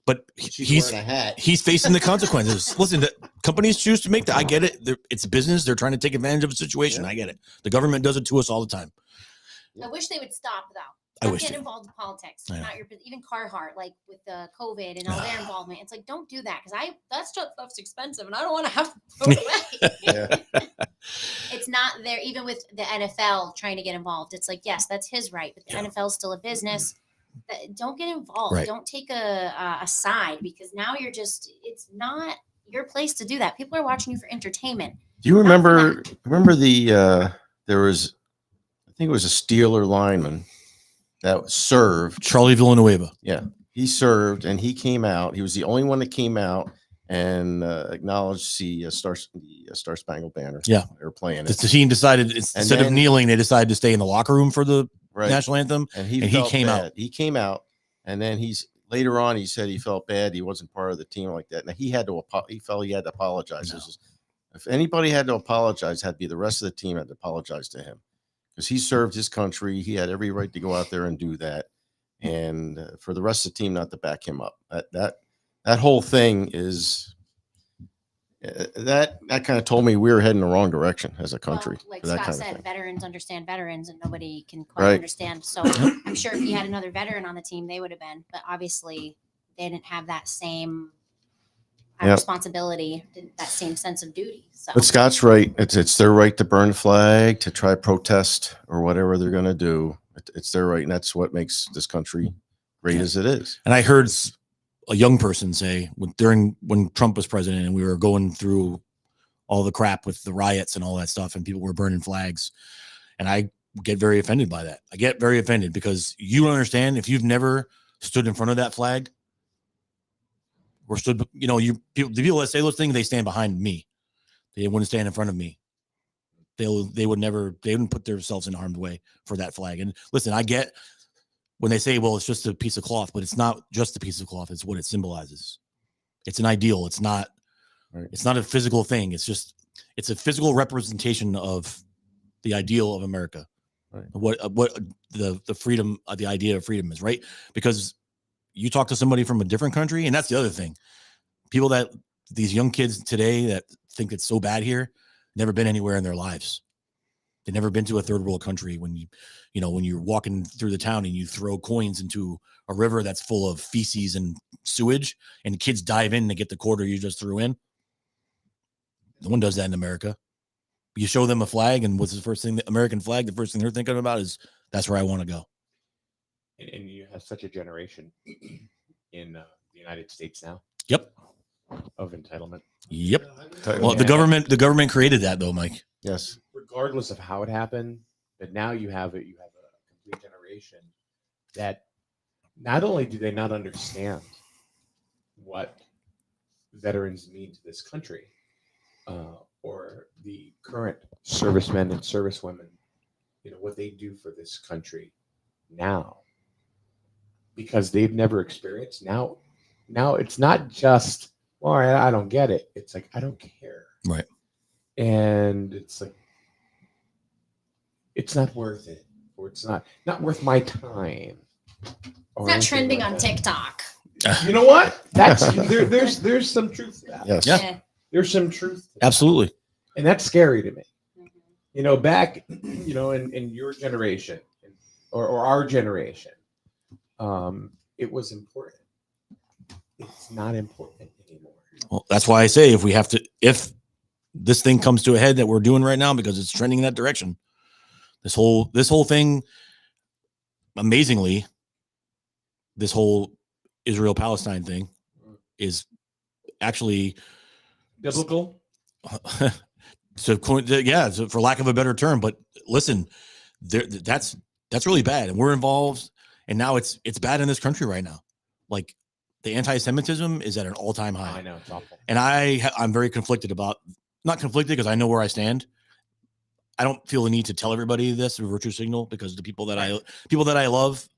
But She's wearing a hat. he's facing the consequences. Listen, companies choose to make that. I get it. It's a business. They're trying to take advantage of a situation. Yeah. I get it. The government does it to us all the time. I wish they would stop though. I Don't wish get they- involved in politics. I know. Not even Carhartt, like with the COVID and all their involvement. It's like, don't do that, because stuff's expensive and I don't want to have to throw it away. Yeah. It's not there. Even with the NFL trying to get involved, it's like, yes, that's his right, but the Yeah. NFL is still a business. Don't get involved. Right. Don't take a side, because now it's not your place to do that. People are watching you for entertainment. Do you remember there was, I think it was a Steeler lineman that served. Charlie Villanueva. He served, and he came out. He was the only one that came out and acknowledged the Star Spangled Banner. Yeah. They were playing The it. team decided, instead of then- kneeling, they decided to stay in the locker room for the Right. national anthem. And he felt came bad. out. He came out, and then later on he said he felt bad. He wasn't part of the team like that. Now he felt he had to apologize. No. If anybody had to apologize, it had to be the rest of the team had to apologize to him, because he served his country. He had every right to go out there and do that, and for the rest of the team not to back him up. That whole thing is that kind of told me we were heading the wrong direction as a country. Well, like for that Scott kind of said, thing. veterans understand veterans, and nobody can quite Right. understand. So I'm sure if he had another veteran on the team, they would have been. But obviously, they didn't have that same Yep. responsibility, that same sense of duty. So But Scott's right. It's their right to burn the flag, to try protest or whatever they're going to do. It's their right, and that's what makes this country great Yeah. as it is. And I heard a young person say when Trump was president and we were going through all the crap with the riots and all that stuff, and people were burning flags, and I get very offended by that. I get very offended because you don't understand, if you've never stood in front of that flag or stood, the people that say those things, they stand behind me. They wouldn't stand in front of me. They wouldn't put themselves in harm's way for that flag. And listen, I get when they say, well, it's just a piece of cloth, but it's not just a piece of cloth. It's what it symbolizes. It's an ideal. It's not a physical thing. It's a physical representation of the ideal of America. Right. What the freedom, the idea of freedom is, right? Because you talk to somebody from a different country, and that's the other thing. These young kids today that think it's so bad here, never been anywhere in their lives. They've never been to a third world country. When when you're walking through the town and you throw coins into a river that's full of feces and sewage, and kids dive in to get the quarter you just threw in. No one does that in America. You show them a flag, and what's the first thing? The American flag. The first thing they're thinking about is that's where I want to go. And you have such a generation in the United States now Yep. of entitlement. Yep. Title- Well, the government created that though, Mike. Yes. Regardless of how it happened, but now you have a complete generation that not only do they not understand what veterans mean to this country, or the current servicemen and servicewomen, what they do for this country now, because they've never experienced. Now it's not just, well, I don't get it. It's like, I don't care. Right. And it's like, it's not worth it, or it's not worth my time. It's not trending on TikTok. You know what? That's there's some truth to that. Yes. Yeah. There's some truth to that. Absolutely. And that's scary to me. Mhm. Back, in your generation or our generation, it was important. It's not important anymore. Well, that's why I say if this thing comes to a head that we're doing right now, because it's trending in that direction, this whole thing, amazingly, this whole Israel-Palestine thing is actually Biblical. so for lack of a better term. But listen, that's really bad, and we're involved, and now it's bad in this country right now. Like, the anti-Semitism is at an all-time high. I know, it's awful. And I'm very conflicted not conflicted because I know where I stand. I don't feel the need to tell everybody this through virtue signal, because the people that I love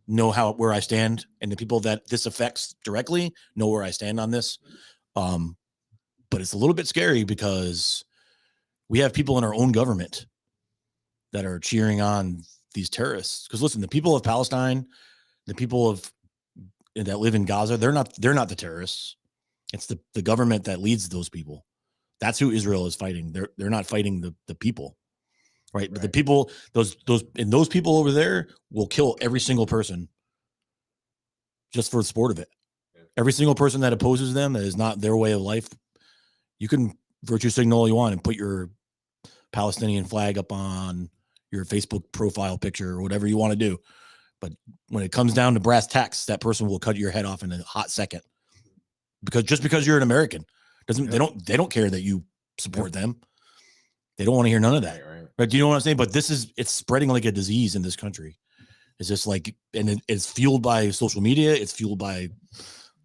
know where I stand, and the people that this affects directly know where I stand on this. But it's a little bit scary because we have people in our own government that are cheering on these terrorists. Because listen, the people of Palestine, the people that live in Gaza, they're not the terrorists. It's the government that leads those people. That's who Israel is fighting. They're not fighting the people, right? But the people, those people over there will kill every single person just for the sport of it. Yeah. Every single person that opposes them, that is not their way of life. You can virtue signal all you want and put your Palestinian flag up on your Facebook profile picture or whatever you want to do. But when it comes down to brass tacks, that person will cut your head off in a hot second. Because you're an American they don't care that you support them. They don't want to hear none of that. Right? Do you know what I'm saying? But it's spreading like a disease in this country. It's just like, and it's fueled by social media. It's fueled by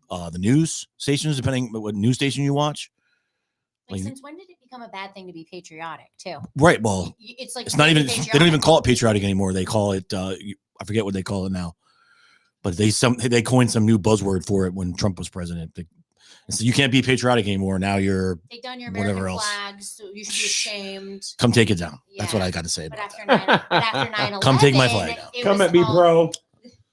the news stations, depending on what news station you watch. Like, since when did it become a bad thing to be patriotic too? Right. Well, it's like, it's not even, they don't even call it patriotic anymore. They call it, I forget what they call it now, but they coined some new buzzword for it when Trump was president. And so you can't be patriotic anymore. Now you're take down your whatever American else. flags. So you should be ashamed. Come take it down. That's what Yeah. I got to say But about after 9/11, Come take my flag down. Come at me, bro.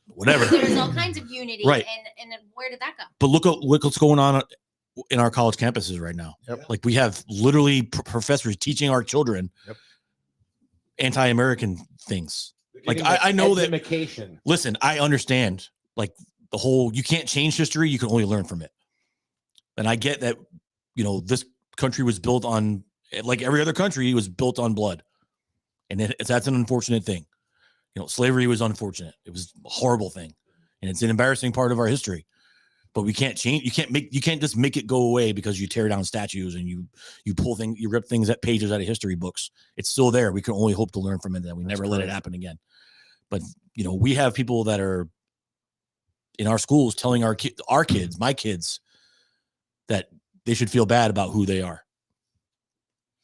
whatever. There's all kinds of unity, Right. And where did that go? But look what's going on in our college campuses right now. Yep. Like, we have literally professors teaching our children anti-American things. Like, I know that. Education. Listen, I understand, like, the whole, you can't change history, you can only learn from it. And I get that, this country was built on, like every other country, it was built on blood. And that's an unfortunate thing. Slavery was unfortunate. It was a horrible thing. And it's an embarrassing part of our history. But we can't change, you can't just make it go away because you tear down statues and you pull things, you rip things at pages out of history books. It's still there. We can only hope to learn from it, that we never let it happen again. But we have people that are in our schools telling our kids, my kids, that they should feel bad about who they are.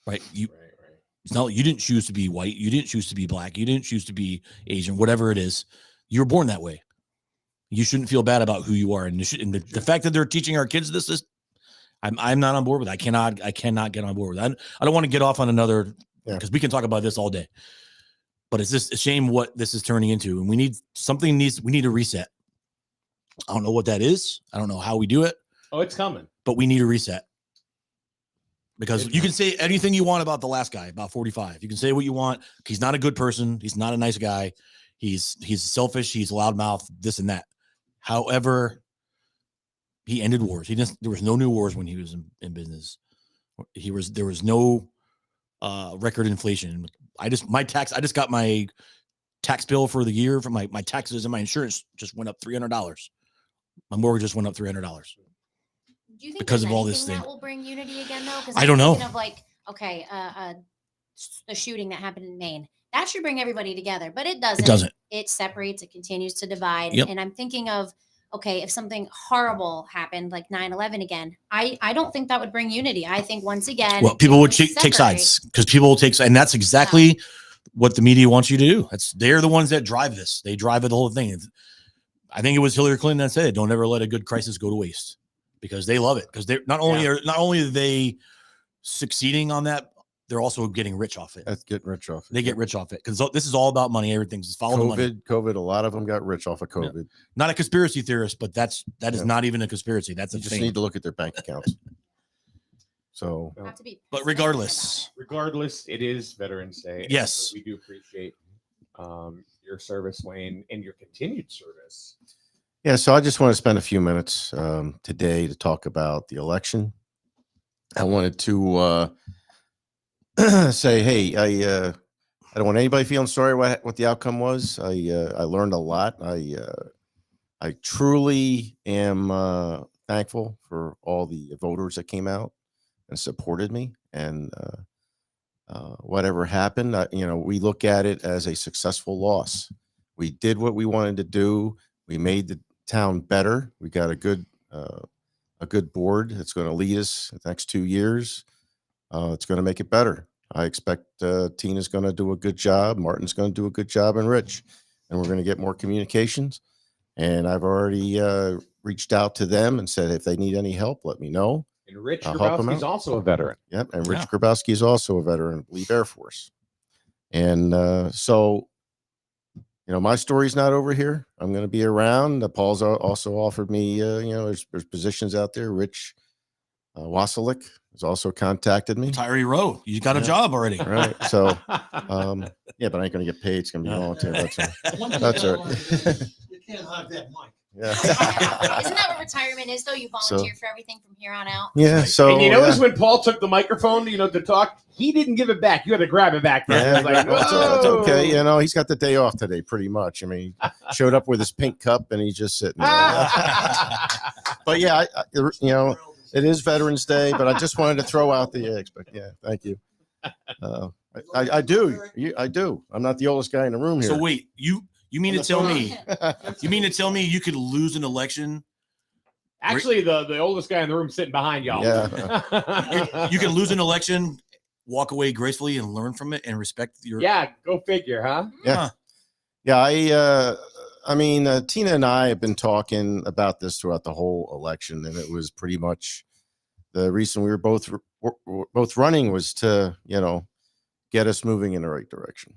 Right? It's not, you didn't choose to be white, you didn't choose to be black, you didn't choose to be Asian, whatever it is. You were born that way. You shouldn't feel bad about who you are. And the fact that they're teaching our kids this is, I'm not on board with it. I cannot get on board with that. I don't want to get off on another, because we can talk about this all day. But it's just a shame what this is turning into. And we need a reset. I don't know what that is. I don't know how we do it. Oh, it's coming. But we need a reset. because you can say anything you want about the last guy, about 45. You can say what you want. He's not a good person. He's not a nice guy. He's selfish. He's loudmouth, this and that. However, he ended wars. There was no new wars when he was in business. There was no record inflation. I just got my tax bill for the year for my taxes, and my insurance just went up $300. My mortgage just went up $300. Do you think because there's of all this anything thing. that will bring unity again, though? Because I don't know. Of like, okay, the shooting that happened in Maine, that should bring everybody together, but it doesn't. It doesn't. It separates. It continues to divide. Yep. And I'm thinking of, okay, if something horrible happened like 9/11 again, I don't think that would bring unity. I think once again, Well, people would separate. take sides because people will take sides, and that's exactly what the media wants you to do. They're the ones that drive this. They drive the whole thing. I think it was Hillary Clinton that said, "Don't ever let a good crisis go to waste," because they love it. Because they're not only are they succeeding on that, they're also getting rich off it. That's getting rich off it. They get rich off it because this is all about money. Everything's follow the money. COVID, a lot of them got rich off of COVID. Not a conspiracy theorist, but that is not even a conspiracy. That's a You just thing. need to look at their bank accounts. So Have to be But specific about Regardless, it is Veterans Day. and Yes. so we do appreciate your service, Wayne, and your continued service. yeah, so I just want to spend a few minutes today to talk about the election. I wanted to say, hey, I don't want anybody feeling sorry what the outcome was. I learned a lot. I truly am thankful for all the voters that came out and supported me. And whatever happened, we look at it as a successful loss. We did what we wanted to do. We made the town better. We got a good board that's going to lead us the next 2 years. It's going to make it better. I expect Tina's going to do a good job. Martin's going to do a good job, and Rich, and we're going to get more communications. And I've already reached out to them and said, if they need any help, let me know. And Rich I'll help 'em Grabowski's out. also a veteran. Yep. And Rich Yeah. Grabowski is also a veteran, I believe, Air Force. And so, my story's not over here. I'm going to be around. Paul's also offered me, there's positions out there. Rich Wasilick has also contacted me. Tyree Rowe, you got a Yeah. job already. Right. So, yeah, but I ain't going to get paid. It's going to be volunteer. That's all right. You can't hug that mic. Yeah. Isn't that what retirement is, though? You volunteer for everything from here on out. Yeah. So, and you notice when Paul took the microphone, to talk, he didn't give it back. You had to grab it back. Then. yeah, It was like, that's "Whoa." okay. He's got the day off today, pretty much. I mean, he showed up with his pink cup and he's just sitting there. But yeah, it is Veterans Day, but I just wanted to throw out the eggs. But yeah, thank you. I do. I do. I'm not the oldest guy in the room here. So wait, you mean to tell me you could lose an election? Actually, the oldest guy in the room sitting behind y'all. Yeah. You can lose an election, walk away gracefully, and learn from it and respect your. Yeah, go figure, huh? Yeah. Yeah. Tina and I have been talking about this throughout the whole election, and it was pretty much the reason we were both running was to, get us moving in the right direction.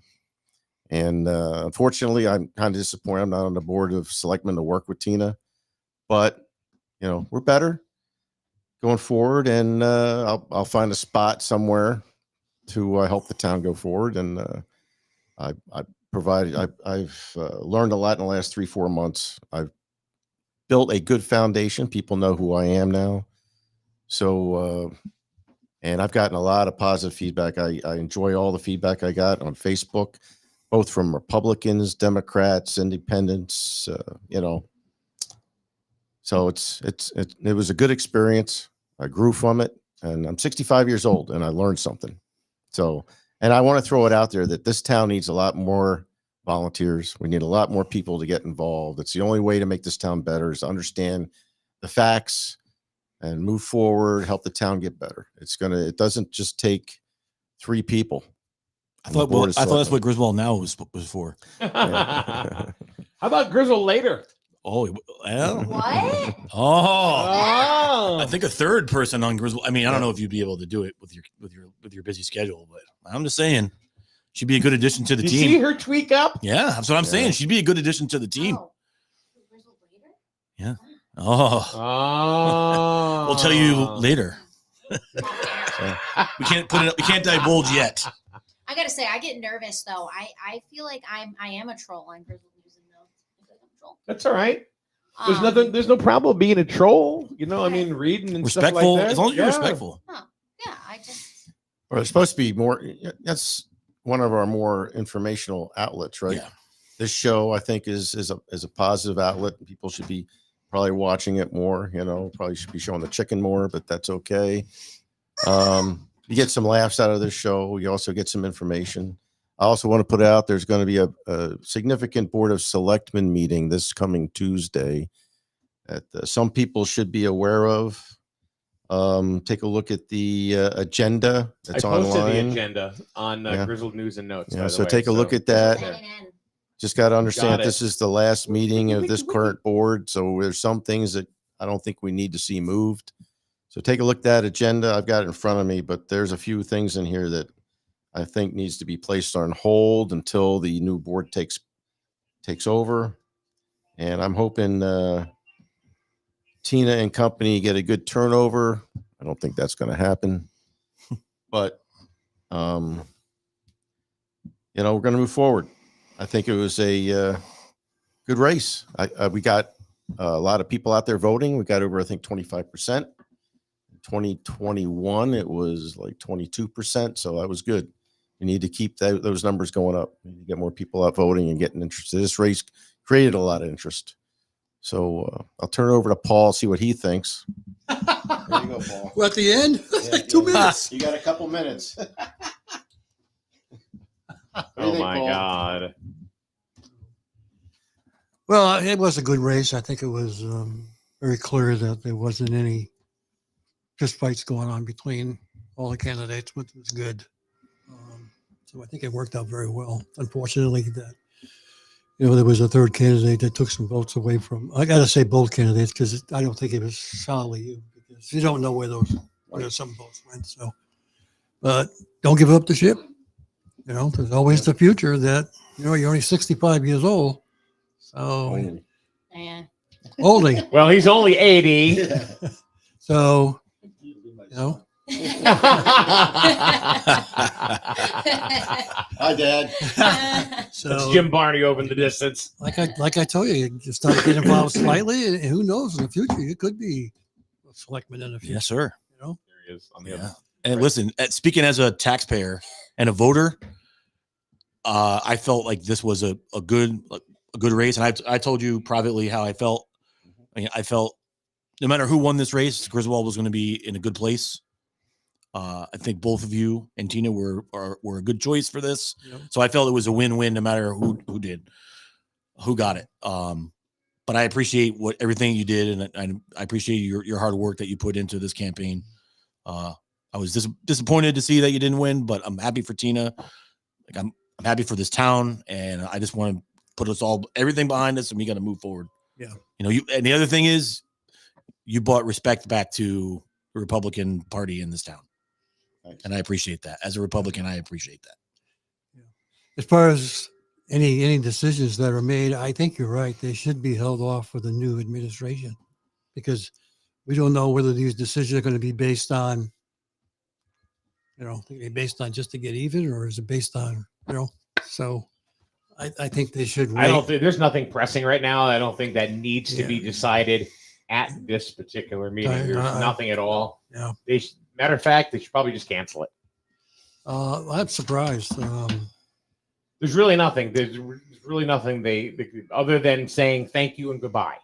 And unfortunately, I'm kind of disappointed I'm not on the board of selectmen to work with Tina, but we're better going forward, and I'll find a spot somewhere to help the town go forward. And I've learned a lot in the last 3-4 months. I've built a good foundation. People know who I am now. So, and I've gotten a lot of positive feedback. I enjoy all the feedback I got on Facebook, both from Republicans, Democrats, Independents, So it was a good experience. I grew from it, and I'm 65 years old, and I learned something. So, and I want to throw it out there that this town needs a lot more volunteers. We need a lot more people to get involved. It's the only way to make this town better is to understand the facts and move forward, help the town get better. It doesn't just take 3 people. I thought that's what Griswold now was for. How about Grizzle later? Oh, well. What? Oh. I think a third person on Griswold. I mean, I don't know if you'd be able to do it with your busy schedule, but I'm just saying she'd be a good addition to the You team. see her tweak up? Yeah, that's what I'm saying. She'd be a good addition to the team. Oh. Grizzled later? Yeah. Oh. Oh. We'll tell you later. We can't put it. We can't divulge yet. I gotta say, I get nervous though. I feel like I am a troll on Grizzled News and Notes. I feel like I'm a troll. That's all right. There's Um, nothing. There's no problem being a troll. You know, I Okay. mean, reading and Respectful, stuff like that. as long as you're Yeah. respectful. Yeah, I just Or it's supposed to be more. That's one of our more informational outlets, right? Yeah. This show, I think, is a positive outlet. People should be probably watching it more. You know, probably should be showing the chicken more, but that's okay. You get some laughs out of this show. You also get some information. I also want to put out there's going to be a significant Board of Selectmen meeting this coming Tuesday that some people should be aware of. Take a look at the agenda that's I posted online. the agenda on Yeah. Grizzled News and Notes. Yeah, by the so way, take a look at that. there. NNN. Just got to understand Got it. this is the last meeting of this current board. So there's some things that I don't think we need to see moved. So take a look at that agenda. I've got it in front of me, but there's a few things in here that I think needs to be placed on hold until the new board takes over. And I'm hoping Tina and company get a good turnover. I don't think that's going to happen, but we're going to move forward. I think it was a good race. We got a lot of people out there voting. We got over, I think, 25%. 2021, it was like 22%. So that was good. We need to keep those numbers going up. We need to get more people out voting and getting interested. This race created a lot of interest. So I'll turn it over to Paul, see what he thinks. There you go, Paul. Well, at the end, Yeah, 2 minutes. You got a couple minutes. Oh my God. Well, it was a good race. I think it was very clear that there wasn't any fist fights going on between all the candidates, which was good. So I think it worked out very well. Unfortunately, that there was a third candidate that took some votes away from. I got to say both candidates because I don't think it was solidly you because you don't know where some votes went. So, but don't give up the ship. There's always the future that you're only 65 years old. So Yeah. oldie. Well, he's only 80. So Hi, Dad. so That's Jim Barney over in the distance. like I told you, you just start getting involved slightly, and who knows in the future you could be a selectman in the future. Yes, sir. There he is on the Yeah. other. And listen, speaking as a taxpayer and a voter, I felt like this was a good race, and I told you privately how I felt. I felt no matter who won this race, Griswold was going to be in a good place. I think both of you and Tina were a good choice for this. Yep. So I felt it was a win-win no matter who got it. But I appreciate everything you did, and I appreciate your hard work that you put into this campaign. I was disappointed to see that you didn't win, but I'm happy for Tina. Like I'm happy for this town, and I just want to put everything behind us, and we got to move forward. Yeah. And the other thing is, you brought respect back to the Republican Party in this town. Thanks. And I appreciate that. As a Republican, I appreciate that. As far as any decisions that are made, I think you're right. They should be held off for the new administration because we don't know whether these decisions are going to be based on, based on just to get even, or is it based on, so I think they should wait. I don't think there's nothing pressing right now. I don't think that needs to Yeah. be decided at this particular meeting. There's nothing at all. Yeah. Matter of fact, they should probably just cancel it. I'm surprised. There's really nothing. There's really nothing they other than saying thank you and goodbye,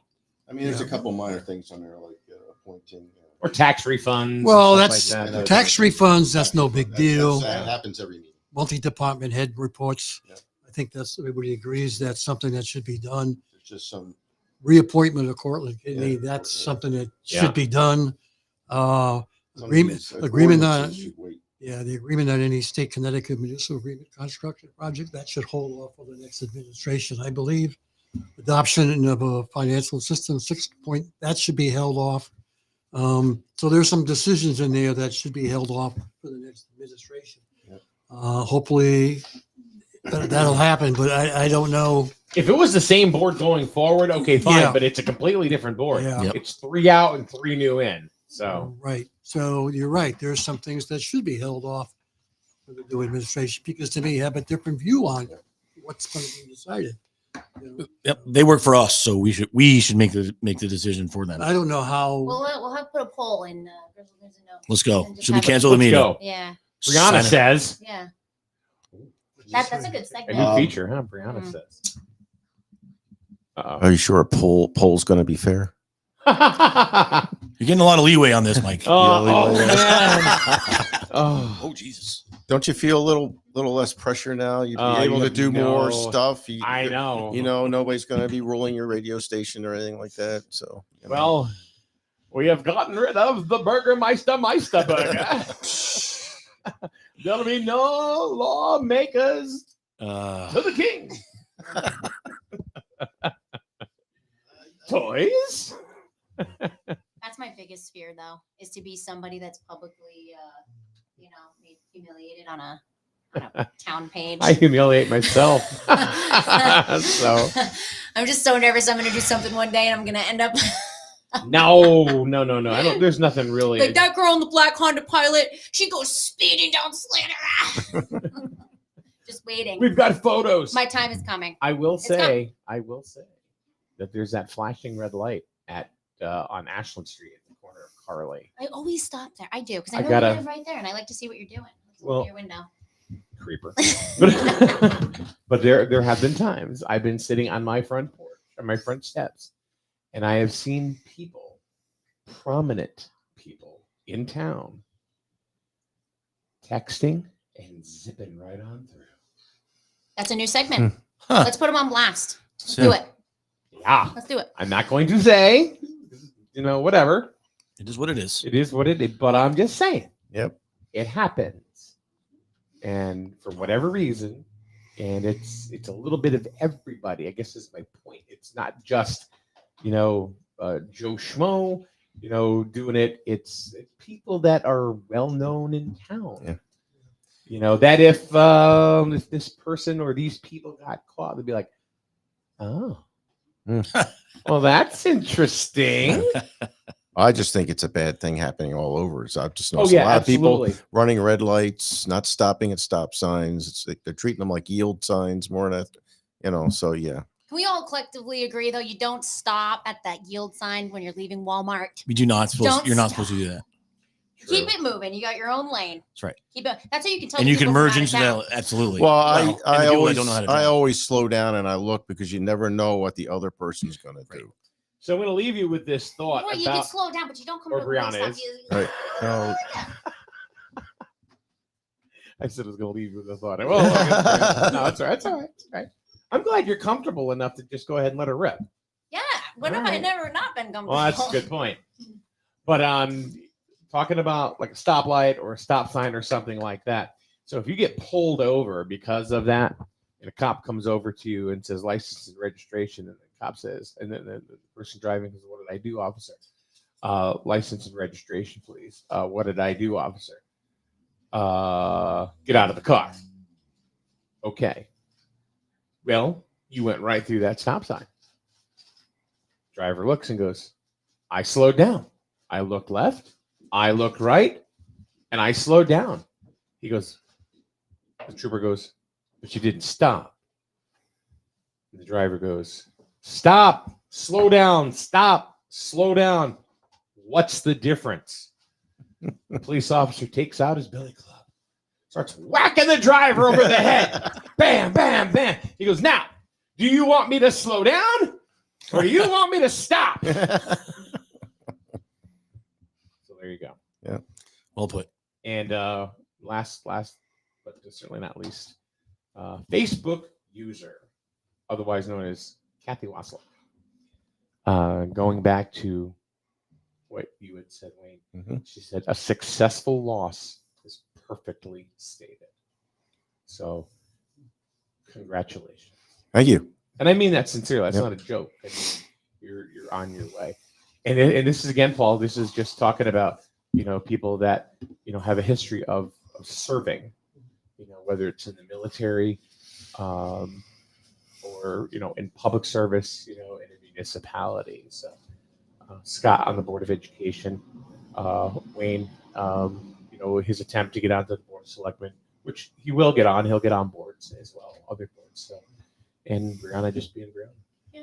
I mean, there's a couple minor things on there, like appointing. or tax refunds. Well, and that's stuff like that. tax refunds. That's no big deal. That happens every meeting. Multi-department head reports. Yeah. I think everybody agrees that's something that should be done. There's just some. Reappointment of Cortland Kidney, Yeah. that's something that Yeah. should be done. some of Agreement- these agreement ordinances on- should wait. Yeah, the agreement on any state Connecticut municipal agreement construction project, that should hold off for the next administration, I believe. Adoption of a financial assistance 6 point, that should be held off. So there's some decisions in there that should be held off for the next administration. Yep. Hopefully that'll happen, but I don't know. If it was the same board going forward, okay, fine. Yeah. But it's a completely different board. Yeah. Yep. It's 3 out and 3 new in. So Right. So you're right. There's some things that should be held off for the new administration because to me, you have a different view on what's going to be decided. You know, Yep, they work for us, so we should make the decision for them. I don't know how. We'll have to put a poll in. There's a note. Let's go. And just Should we have it- cancel the let's meeting? go. Yeah, Brianna Sign it. says yeah. That's a good a segment. new feature, huh? Brianna Mhm. says. Are you sure a poll's going to be fair? oh, You're getting a lot of leeway on this, Mike. oh, Yeah, man. Oh. Oh Jesus! Don't you feel a little less pressure now? You'd be Oh, able you to do know. more stuff. I know. You know, nobody's going to be ruling your radio station or anything like that. So, you know. Well, we have gotten rid of the Burgermeister Burger. There'll be no lawmakers to the king. Toys? That's my biggest fear, though, is to be somebody that's publicly, made humiliated on a town page. I humiliate myself. So I'm just so nervous. I'm going to do something one day, and I'm going to end up no. I don't. There's nothing really. like that girl in the black Honda Pilot. She goes speeding down Slater. Just waiting. We've got photos. My time is coming. I will coming. say that there's that flashing red light at on Ashland Street at the corner of Carly. I always stop there. I do because I I know gotta- you live right there, and I like to see what you're doing. Look Well- out your window. Creeper. But there have been times I've been sitting on my front porch, on my front steps, and I have seen people, prominent people in town, texting and zipping right on through. That's a new segment. Huh. Let's put them on blast. So, Do it. Yeah, Let's do it. I'm not going to say, whatever. It is what it is. It is what it is, but I'm just saying. Yep. It happens. And for whatever reason, and it's a little bit of everybody. I guess is my point. It's not just, Joe Schmo, doing it. It's people that are well known in town. Yeah. That if this person or these people got caught, they'd be like, oh, well, that's interesting. I just think it's a bad thing happening all over. So I've just Oh noticed yeah, a lot absolutely. of people running red lights, not stopping at stop signs. It's like they're treating them like yield signs more than that, so yeah. Can we all collectively agree, though, you don't stop at that yield sign when you're leaving Walmart? We do not supposed. Don't You're not stop. supposed to do that. Keep it moving. You got your own lane. That's right. Keep it. That's how you can tell. And you can people from merge out of into town. that. Absolutely. Well, and the people that don't know how to I drive. always slow down and I look because you never know what the other person's going to do. So I'm going to leave you with this thought Or you can about. slow down, but you don't come or to a police Brianna stop. is. You- Right. No, I said I was going to leave you with a thought. Well, I guess- no, it's all right. It's all right. It's all right. I'm glad you're comfortable enough to just go ahead and let her rip. Yeah. When have I Alright. never not been comfortable? Well, that's a good point. But talking about like a stoplight or a stop sign or something like that. So if you get pulled over because of that, and a cop comes over to you and says license and registration, and the cop says, and then the person driving says, "What did I do, officer?" License and registration, please. What did I do, officer? Get out of the car. Okay. Well, you went right through that stop sign. Driver looks and goes, I slowed down. I looked left, I looked right, and I slowed down. He goes, the trooper goes, but you didn't stop. And the driver goes, stop, slow down, stop, slow down. What's the difference? The police officer takes out his billy club, starts whacking the driver over the head. Bam, bam, bam. He goes, now, do you want me to slow down or do you want me to stop? So there you go. Well put. And last, but certainly not least, Facebook user, otherwise known as Kathy Wassel. Going back to what you had said, Wayne, Mhm. she said a successful loss is perfectly stated. So, congratulations. Thank you. And I mean that sincerely. That's Yep. not a joke. I mean, you're on your way. And this is again, Paul. This is just talking about people that have a history of serving. Whether it's in the military, or in public service, in a municipality. So Scott on the Board of Education, Wayne, his attempt to get onto the board of selectmen, which he will get on. He'll get on boards as well, other boards. So, and Brianna just being Brianna.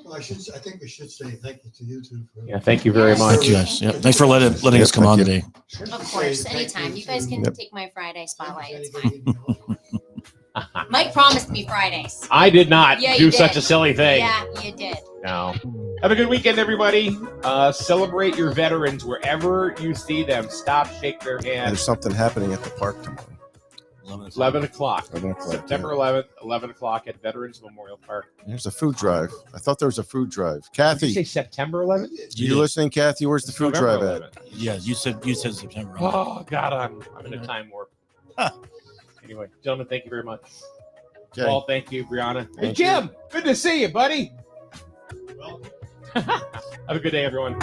Well, I think we should say thank you to you two. Yeah, thank you very much. Thank you guys. Yeah, thanks for letting us come on thank you. today. Of course, anytime. You guys can Yep. take my Friday spotlight. It's fine. Mike promised me Fridays. I did not Yeah, do you such did. a silly thing. Yeah, you did. No. Have a good weekend, everybody. Celebrate your veterans wherever you see them. Stop, shake their And hand. there's something happening at the park tomorrow. 11 o'clock. 11 o'clock, September 11th, 11 o'clock at Veterans Memorial Park. There's a food drive. I thought there was a food drive. Did you Kathy, say September 11th? you listening, Kathy? Where's the food November drive at? 11th. Yeah, you said September. Oh, God, I'm in a time warp. Anyway, gentlemen, thank you very much. Okay. Paul, thank you. Brianna. Hey, Thank you. Jim, good to see you, buddy. Have a good day, everyone.